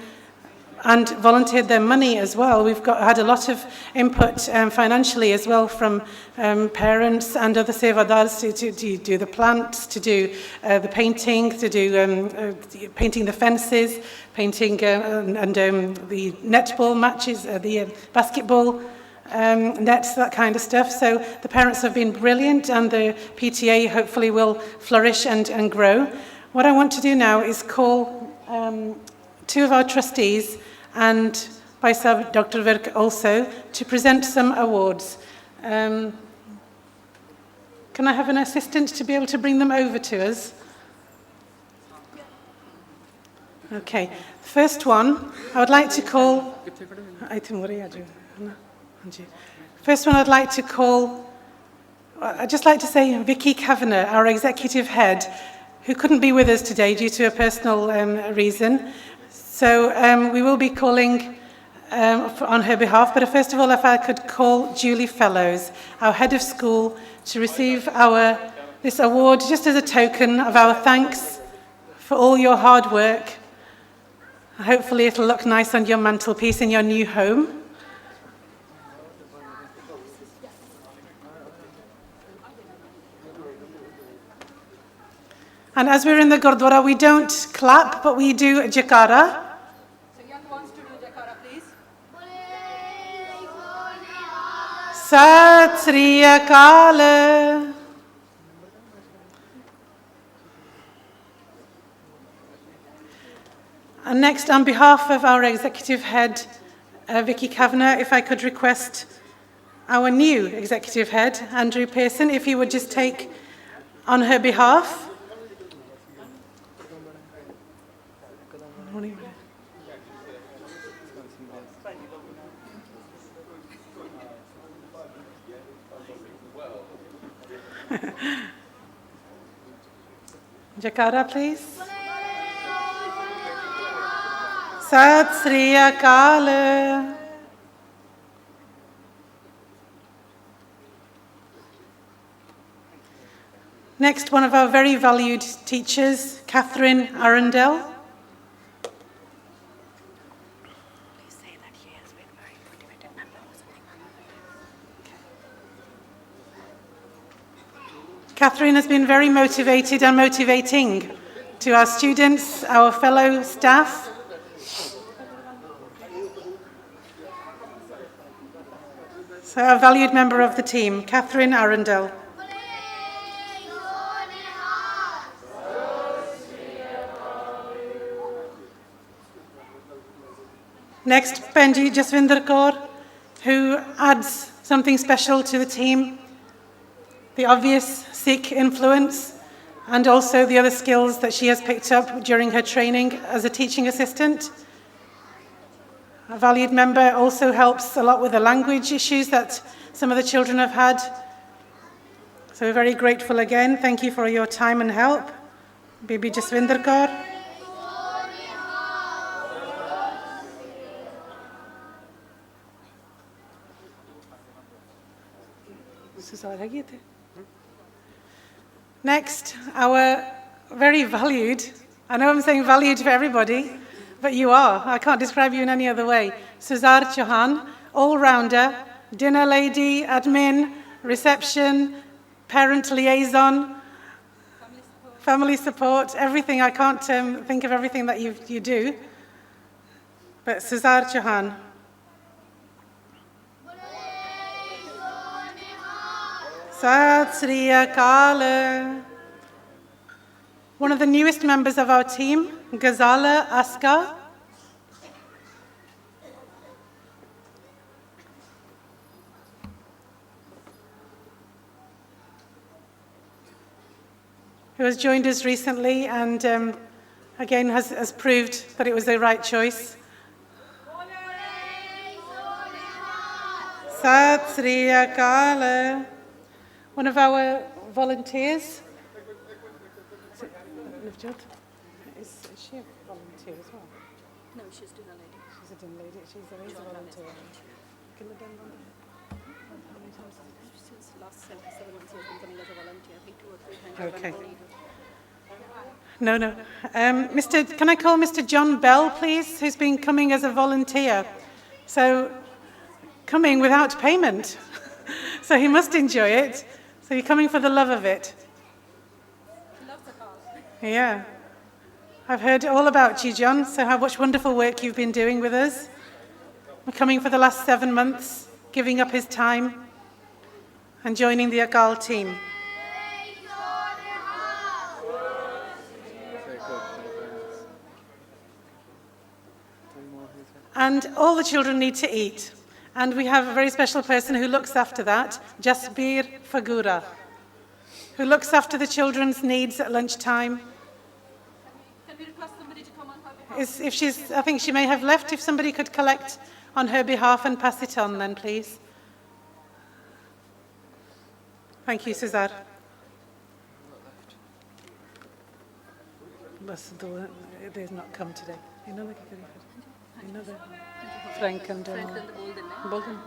and volunteered their money as well. We've had a lot of input financially as well from parents and other sevadars to do the plants, to do the painting, to do painting the fences, painting and the netball matches, the basketball nets, that kind of stuff. So the parents have been brilliant, and the PTA hopefully will flourish and grow. What I want to do now is call two of our trustees and Vice Dr. Virk also to present some awards. Can I have an assistant to be able to bring them over to us? Okay, first one, I would like to call... First one I'd like to call... I'd just like to say Vicky Kavanagh, our executive head, who couldn't be with us today due to a personal reason. So we will be calling on her behalf, but first of all, if I could call Julie Fellows, our head of school, to receive this award just as a token of our thanks for all your hard work. Hopefully it'll look nice on your mantelpiece in your new home. And as we're in the Gurdwara, we don't clap, but we do Jakara. So young wants to do Jakara, please. Sat Sri Akal. And next, on behalf of our executive head, Vicky Kavanagh, if I could request our new executive head, Andrew Pearson, if he would just take on her behalf. Jakara, please. Sat Sri Akal. Next, one of our very valued teachers, Catherine Arundel. Catherine has been very motivated and motivating to our students, our fellow staff. So a valued member of the team, Catherine Arundel. Next, Benji Jaswinder Kaur, who adds something special to the team. The obvious Sikh influence, and also the other skills that she has picked up during her training as a teaching assistant. A valued member, also helps a lot with the language issues that some of the children have had. So we're very grateful again. Thank you for your time and help. Bibi Jaswinder Kaur. Next, our very valued, I know I'm saying valued for everybody, but you are. I can't describe you in any other way. Suzar Chauhan, all-rounder, dinner lady, admin, reception, parent liaison, family support, everything. I can't think of everything that you do. But Suzar Chauhan. Sat Sri Akal. One of the newest members of our team, Ghazala Askar. who has joined us recently and again has proved that it was the right choice. Sat Sri Akal. One of our volunteers. Is she a volunteer as well? No, she's dinner lady. She's a dinner lady. She's a volunteer. Since last 7 months, she's been coming as a volunteer. I think 2 or 3 times. Okay. No. Can I call Mr. John Bell, please, who's been coming as a volunteer? So, coming without payment. So he must enjoy it. So you're coming for the love of it. She loves the call. Yeah. I've heard all about you, John, so how much wonderful work you've been doing with us. We're coming for the last 7 months, giving up his time and joining the Akal team. And all the children need to eat. And we have a very special person who looks after that, Jasbir Fagura, who looks after the children's needs at lunchtime. Can we request somebody to come on her behalf? I think she may have left. If somebody could collect on her behalf and pass it on then, please. Thank you, Cesar. They've not come today. Frank and Bolden.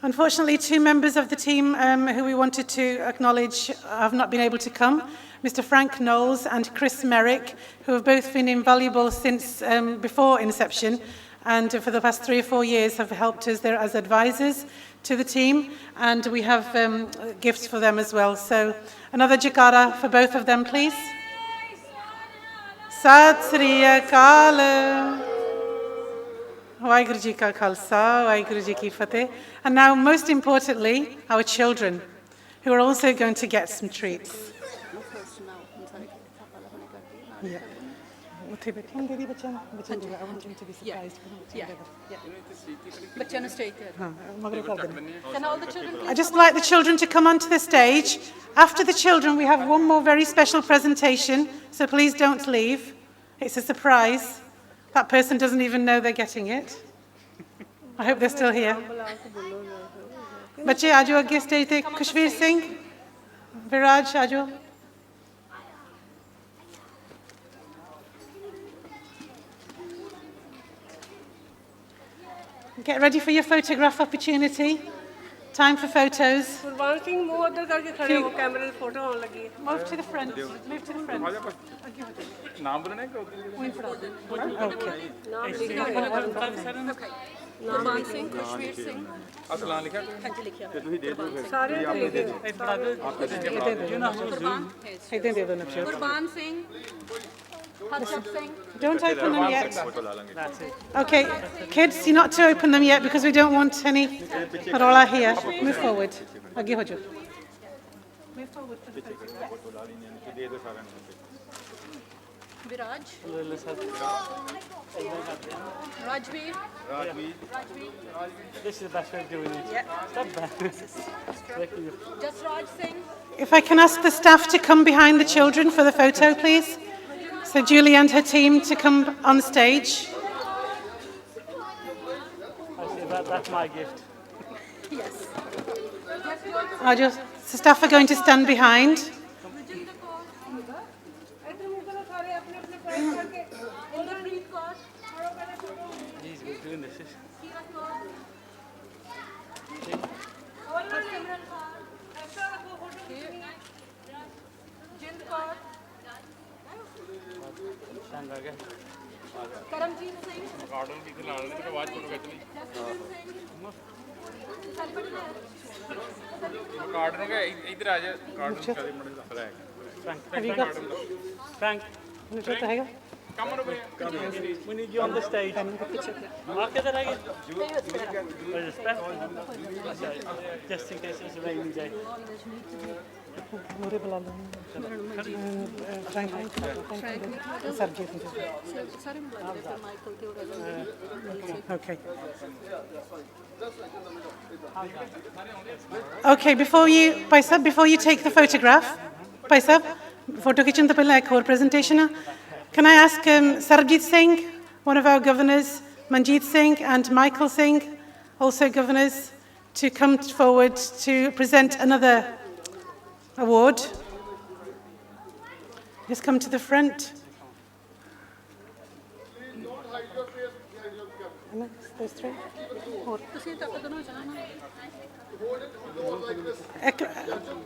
Unfortunately, 2 members of the team who we wanted to acknowledge have not been able to come. Mr. Frank Knowles and Chris Merrick, who have both been invaluable since before inception, and for the past 3 or 4 years have helped us there as advisors to the team, and we have gifts for them as well. So another Jakarta for both of them, please. Sat Sri Akal. Waheguru Ji Ka Khalsa, Waheguru Ji Ki Fateh. And now, most importantly, our children, who are also going to get some treats. Yeah. I want him to be surprised. But you stay there. Can all the children please? I'd just like the children to come onto the stage. After the children, we have one more very special presentation, so please don't leave. It's a surprise. That person doesn't even know they're getting it. I hope they're still here. Bache, aajo agge stage te Khushveer Singh, Viraj, aajo. Get ready for your photograph opportunity. Time for photos. Move to the front. Move to the front. Okay. Divaan Singh, Khushveer Singh. Qurbaan Singh. Harshat Singh. Don't open them yet. Okay, kids, you're not to open them yet because we don't want any parola here. Move forward. Agge ho jo. Move forward for the photo. Viraj. Rajveer. This is the best way of doing it. Just Raj Singh. If I can ask the staff to come behind the children for the photo, please. So Julie and her team to come on stage. That's my gift. Yes. The staff are going to stand behind. Karamjeet Singh. Have you got Frank, come on over here. we need you on the stage. Just in case it's a rainy day. ਮੂਰੇ ਬੁਲਾ ਲਓ Okay. Okay, before you take the photograph, Bhai Sahib photo ਖਿੱਚਣ ਤੋਂ ਪਹਿਲਾਂ ਇੱਕ ਹੋਰ presentation ਆ. Can I ask Sarabjit Singh, one of our governors, Manjeet Singh and Michael Singh, also governors, to come forward to present another award. Just come to the front. Those three.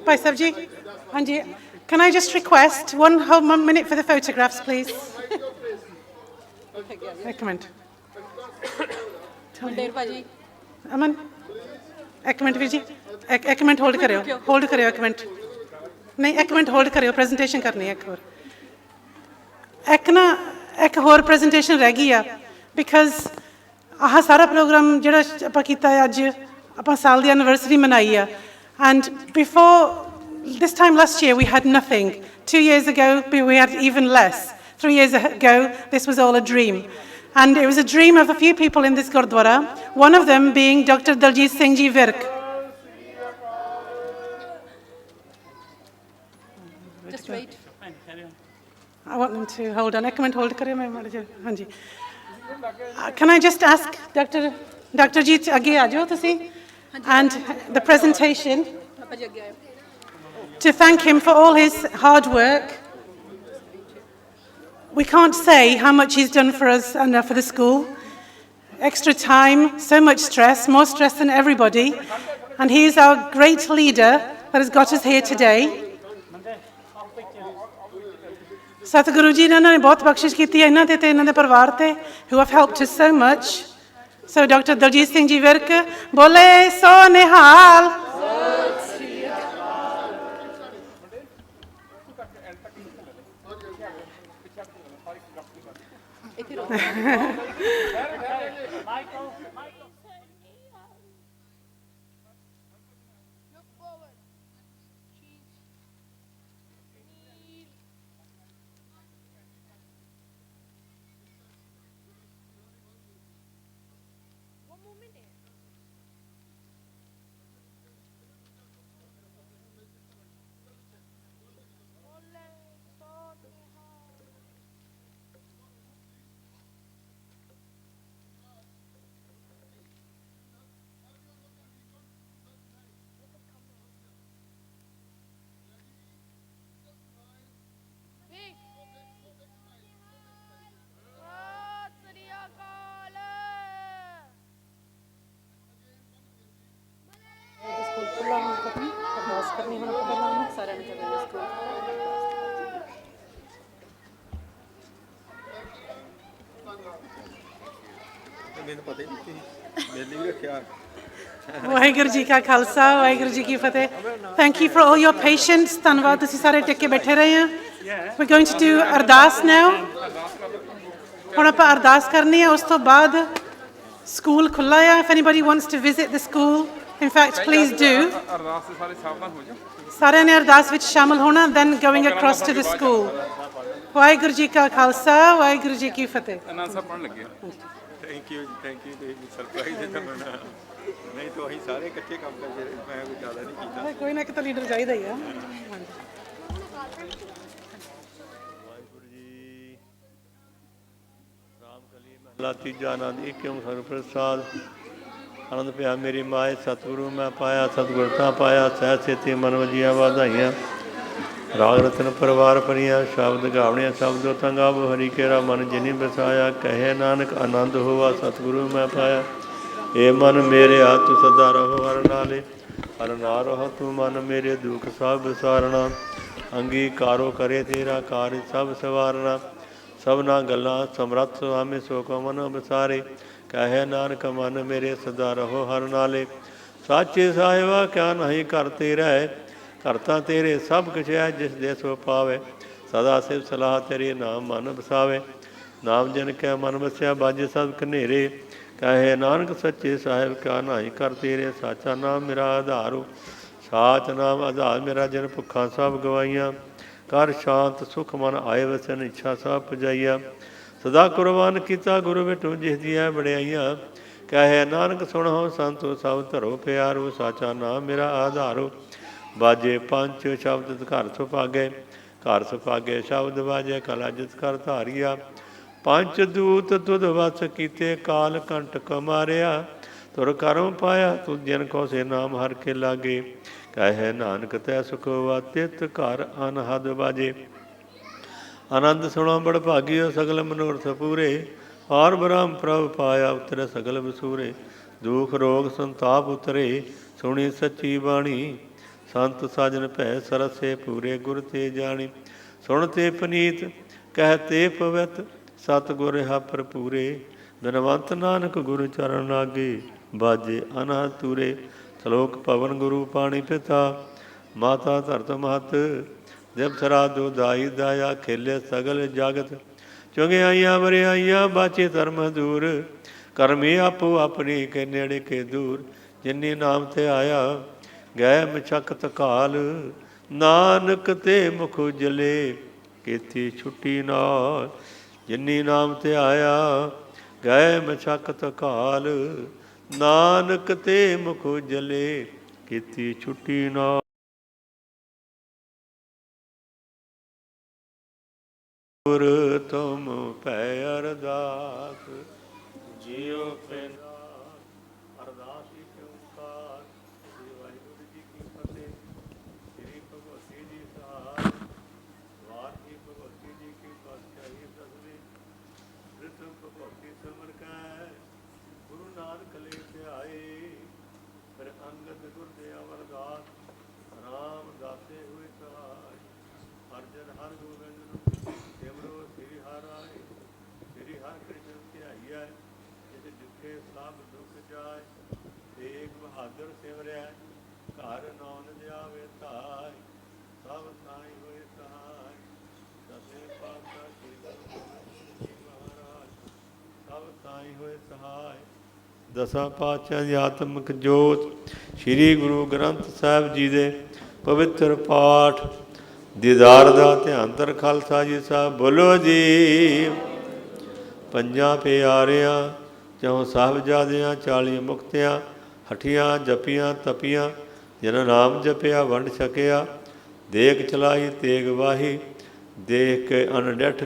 Bhai Sahib ji, Anji, can I just request one minute for the photographs, please? Ek minute. Aman, ek minute Virji. Ek minute hold kariyo. Hold kariyo ek minute. नहीं एक minute hold करियो presentation करनी है एक होर presentation रह गई है बिकॉज आह सारा प्रोग्राम जिहड़ा आपां कीता है अज आपां साल दी एनिवर्सरी मनाई है and before this time last year we had nothing 2 years ago we had even less 3 years ago this was all a dream and it was a dream of a few people in this Gurdwara, one of them being Dr. Daljit Singh Ji Virk. Just wait. I want them to hold on. Hold kare main manager. Hanji. Can I just ask Dr. Ji age aa jao tusi and the presentation to thank him for all his hard work. We can't say how much he's done for us and for the school. Extra time, so much stress, more stress than everybody. And he is our great leader that has got us here today. Satguru ji ne bahut bakshish ਕੀਤੀ ਹੈ ਇਹਨਾਂ ਤੇ ਇਹਨਾਂ ਦੇ ਪਰਿਵਾਰ ਤੇ who have helped us so much. So Dr. Daljit Singh Ji Virk bole so nihal. Waheguru ji ਕਾ ਖਾਲਸਾ ਵਾਹਿਗੁਰੂ ਜੀ ਕੀ ਫਤਿਹ thank you for all your patience ਧੰਨਵਾਦ ਤੁਸੀਂ ਸਾਰੇ ਟਿਕ ਕੇ ਬੈਠੇ ਰਹੇ ਆ we're going to do ਅਰਦਾਸ now ਹੁਣ ਆਪਾਂ ਅਰਦਾਸ ਕਰਨੀ ਹੈ ਉਸ ਤੋਂ ਬਾਅਦ ਸਕੂਲ ਖੁੱਲਾ ਆ if anybody wants to visit the school in fact please do ਅਰਦਾਸ ਤੇ ਸਾਰੇ ਸਾਵਧਾਨ ਹੋ ਜਾਓ ਸਾਰਿਆਂ ਨੇ ਅਰਦਾਸ ਵਿੱਚ ਸ਼ਾਮਲ ਹੋਣਾ then going across to the school Waheguru ji ਕਾ ਖਾਲਸਾ ਵਾਹਿਗੁਰੂ ਜੀ ਕੀ ਫਤਿਹ ਅਨਾਉਂਸ ਪੜਨ ਲੱਗੇ ਥੈਂਕ ਯੂ ਤੇ ਸਰਪ੍ਰਾਈਜ਼ ਦੇ ਤੁਹਾਨੂੰ ਨਹੀਂ ਤਾਂ ਅਸੀਂ ਸਾਰੇ ਇਕੱਠੇ ਕੰਮ ਕਰਦੇ ਰਹੇ ਮੈਂ ਕੋਈ ਜ਼ਿਆਦਾ ਨਹੀਂ ਕੀਤਾ ਕੋਈ ਨਾ ਇੱਕ ਤਾਂ ਲੀਡਰ ਚਾਹੀਦਾ ਹੀ ਆ ਵਾਹਿਗੁਰੂ ਜੀ ਰਾਮ ਕਲੀ ਮਹਲਾ ਤੀਜਾ ਆਨੰਦ ਏਕ ਓੰਕਾਰ ਪ੍ਰਸਾਦ ਆਨੰਦ ਪਿਆ ਮੇਰੀ ਮਾਏ ਸਤਿਗੁਰੂ ਮੈਂ ਪਾਇਆ ਸਤਿਗੁਰ ਤਾਂ ਪਾਇਆ ਸਹਿ ਸੇਤੀ ਮਨ ਵਜੀਆਂ ਵਾਧਾਈਆਂ ਰਾਗ ਰਤਨ ਪਰਿਵਾਰ ਭਰੀਆਂ ਸ਼ਬਦ ਗਾਵਣੀਆਂ ਸ਼ਬਦੋ ਤੰਗਾਵ ਹਰੀ ਕੇਰਾ ਮਨ ਜਿਨੀ ਬਸਾਇਆ ਕਹੇ ਨਾਨਕ ਆਨੰਦ ਹੋਵਾ ਸਤਿਗੁਰੂ ਮੈਂ ਪਾਇਆ ਏ ਮਨ ਮੇਰੇ ਹੱਥ ਸਦਾ ਰਹੋ ਹਰ ਨਾਲੇ ਹਰ ਨਾ ਰਹੋ ਤੂੰ ਮਨ ਮੇਰੇ ਦੁਖ ਸਭ ਵਿਸਾਰਣਾ ਅੰਗੀਕਾਰੋ ਕਰੇ ਤੇਰਾ ਕਾਰਜ ਸਭ ਸਵਾਰਨਾ ਸਭਨਾ ਗੱਲਾਂ ਸਮਰੱਥ ਸੁਆਮੀ ਸੋ ਕੋ ਮਨ ਵਿਸਾਰੇ ਕਹੇ ਨਾਨਕ ਮਨ ਮੇਰੇ ਸਦਾ ਰਹੋ ਹਰ ਨਾਲੇ ਸਾਚੇ ਸਾਹਿਬਾ ਕਿਆ ਨਹੀਂ ਕਰਤੇ ਰਹਿ ਕਰਤਾ ਤੇਰੇ ਸਭ ਕੁਛ ਹੈ ਜਿਸ ਦੇ ਸੋ ਪਾਵੇ ਸਦਾ ਸਿਵ ਸਲਾਹ ਤੇਰੀ ਨਾਮ ਮਨ ਵਸਾਵੇ ਨਾਮ ਜਨ ਕੈ ਮਨ ਵਸਿਆ ਬਾਜੇ ਸਭ ਕਨੇਰੇ ਕਹੇ ਨਾਨਕ ਸੱਚੇ ਸਾਹਿਬ ਕਿਆ ਨਹੀਂ ਕਰ ਤੇਰੇ ਸਾਚਾ ਨਾਮ ਮੇਰਾ ਆਧਾਰੋ ਸਾਚ ਨਾਮ ਆਧਾਰ ਮੇਰਾ ਜਨ ਭੁੱਖਾਂ ਸਭ ਗਵਾਈਆਂ। ਕਰ ਸ਼ਾਂਤ ਸੁਖ ਮਨ ਆਏ ਵਸਨ ਇੱਛਾ ਸਭ ਪੁਜਾਈਆ। ਸਦਾ ਕੁਰਬਾਨ ਕੀਤਾ ਗੁਰੂ ਬਿਟੂ ਜਿਸ ਦੀਆਂ ਬੜਿਆਈਆਂ। ਕਹੇ ਨਾਨਕ ਸੁਣੋ ਸੰਤੋ ਸਭ ਧਰੋ ਪਿਆਰੋ। ਸਾਚਾ ਨਾਮ ਮੇਰਾ ਆਧਾਰੋ। ਬਾਜੇ ਪੰਜ ਸ਼ਬਦ ਘਰ ਸੁਭਾਗੇ। ਘਰ ਸੁਭਾਗੇ ਸ਼ਬਦ ਬਾਜੇ ਕਲਾ ਜਿਤ ਕਰ ਧਾਰੀਆ। ਪੰਜ ਦੂਤ ਤੁਧ ਵਸ ਕੀਤੇ ਕਾਲ ਕੰਟਕ ਮਾਰਿਆ। ਤੁਰ ਕਰਮ ਪਾਇਆ ਤੁਧ ਜਨ ਕੋ ਸੇ ਨਾਮ ਹਰ ਕੇ ਲਾਗੇ। ਕਹੇ ਨਾਨਕ ਤੈ ਸੁਖ ਵਾਤਿਤ ਘਰ ਅਨਹਦ ਬਾਜੇ। ਆਨੰਦ ਸੁਣੋ ਬੜ ਭਾਗਿਓ ਸਗਲ ਮਨੋਰਥ ਪੂਰੇ। ਪਾਰ ਬ੍ਰਹਮ ਪ੍ਰਭ ਪਾਇਆ ਉਤਰੇ ਸਗਲ ਵਸੂਰੇ। ਦੁਖ ਰੋਗ ਸੰਤਾਪ ਉਤਰੇ ਸੁਣੀ ਸੱਚੀ ਬਾਣੀ। ਸੰਤ ਸਾਜਨ ਭੈ ਸਰਸੇ ਪੂਰੇ ਗੁਰ ਤੇ ਜਾਣੀ। ਸੁਣ ਤੇ ਪਨੀਤ ਕਹਿ ਤੇ ਪਵਿੱਤ ਸਤ ਗੁਰ ਹਾ ਭਰਪੂਰੇ। ਬਿਨਵੰਤ ਨਾਨਕ ਗੁਰ ਚਰਨ ਲਾਗੇ ਬਾਜੇ ਅਨਹਦ ਤੂਰੇ। ਸਲੋਕ ਪਵਨ ਗੁਰੂ ਪਾਣੀ ਪਿਤਾ ਮਾਤਾ ਧਰਤ ਮਹਤ। ਦਿਵਸਰਾ ਦੋ ਦਾਈ ਦਾਇਆ ਖੇਲੇ ਸਗਲ ਜਗਤ। ਚੁੰਗਿਆਈਆਂ ਵਰਿਆਈਆਂ ਬਾਚੇ ਧਰਮ ਦੂਰ। ਕਰਮੀ ਆਪੋ ਆਪਣੀ ਕੇ ਨੇੜੇ ਕੇ ਦੂਰ। ਜਿਨੀ ਨਾਮ ਤੇ ਆਇਆ ਗਏ ਮਚਕਤ ਕਾਲ। ਨਾਨਕ ਤੇ ਮੁਖ ਉਜਲੇ ਕੀਤੀ ਛੁੱਟੀ ਨਾਲ। ਜਿਨੀ ਨਾਮ ਤੇ ਆਇਆ ਗਏ ਮਚਕਤ ਕਾਲ। ਨਾਨਕ ਤੇ ਮੁਖ ਉਜਲੇ ਕੀਤੀ ਛੁੱਟੀ ਨਾਲ। ਗੁਰ ਤੁਮ ਭੈ ਅਰਦਾਸ ਜਿਉ ਪਿੰਡ ਅਰਦਾਸ ਇੱਕ ਓੰਕਾਰ। ਸ੍ਰੀ ਵਾਹਿਗੁਰੂ ਜੀ ਕੀ ਫਤਿਹ। ਸ੍ਰੀ ਭਗਵਤੀ ਜੀ ਸਹਾਇ। ਵਾਰ ਜੀ ਭਗਵਤੀ ਜੀ ਕੀ ਪਾਤਸ਼ਾਹੀ ਦਸਵੇਂ। ਪ੍ਰਥਮ ਭਗਵਤੀ ਸਿਮਰ ਕੈ ਗੁਰੂ ਨਾਨਕ ਲੈ ਧਿਆਏ। ਫਿਰ ਅੰਗਦ ਗੁਰ ਦੇ ਅਵਰਦਾਸ ਰਾਮ ਦਾਤੇ ਹੋਏ ਸਹਾਇ। ਅਰਜਨ ਹਰ ਗੋਬਿੰਦ ਨੂੰ ਸਿਮਰੋ ਸ੍ਰੀ ਹਰਿ ਰਾਏ। ਸ੍ਰੀ ਹਰਿ ਕ੍ਰਿਸ਼ਨ ਧਿਆਈਐ ਜਿਸ ਦੁਖੇ ਸਭ ਦੁਖ ਜਾਏ। ਤੇਗ ਬਹਾਦਰ ਸਿਮਰਿਆ ਘਰ ਨਾਉ ਜਾਵੇ ਧਾਇ। ਸਭ ਸਾਈ ਹੋਏ ਸਹਾਇ। ਦਸਵੇਂ ਪਾਤਸ਼ਾਹ ਸ੍ਰੀ ਗੁਰੂ ਗੋਬਿੰਦ ਜੀ ਮਹਾਰਾਜ ਸਭ ਸਾਈ ਹੋਏ ਸਹਾਇ। ਦਸਾਂ ਪਾਤਸ਼ਾਹਾਂ ਦੀ ਆਤਮਿਕ ਜੋਤ ਸ੍ਰੀ ਗੁਰੂ ਗ੍ਰੰਥ ਸਾਹਿਬ ਜੀ ਦੇ ਪਵਿੱਤਰ ਪਾਠ ਦੀਦਾਰ ਦਾ ਧਿਆਨ ਧਰ ਖਾਲਸਾ ਜੀ ਸਾਹਿਬ ਬੋਲੋ ਜੀ। ਪੰਜਾਂ ਪਿਆਰਿਆਂ ਚੌਂ ਸਾਹਿਬਜ਼ਾਦਿਆਂ 40 ਮੁਕਤਿਆਂ ਹਠੀਆਂ ਜਪੀਆਂ ਤਪੀਆਂ। ਜਿਨ ਨਾਮ ਜਪਿਆ ਵੰਡ ਛਕਿਆ। ਦੇਖ ਚਲਾਈ ਤੇਗ ਵਾਹੀ ਦੇਖ ਕੇ ਅਨਡਿਠ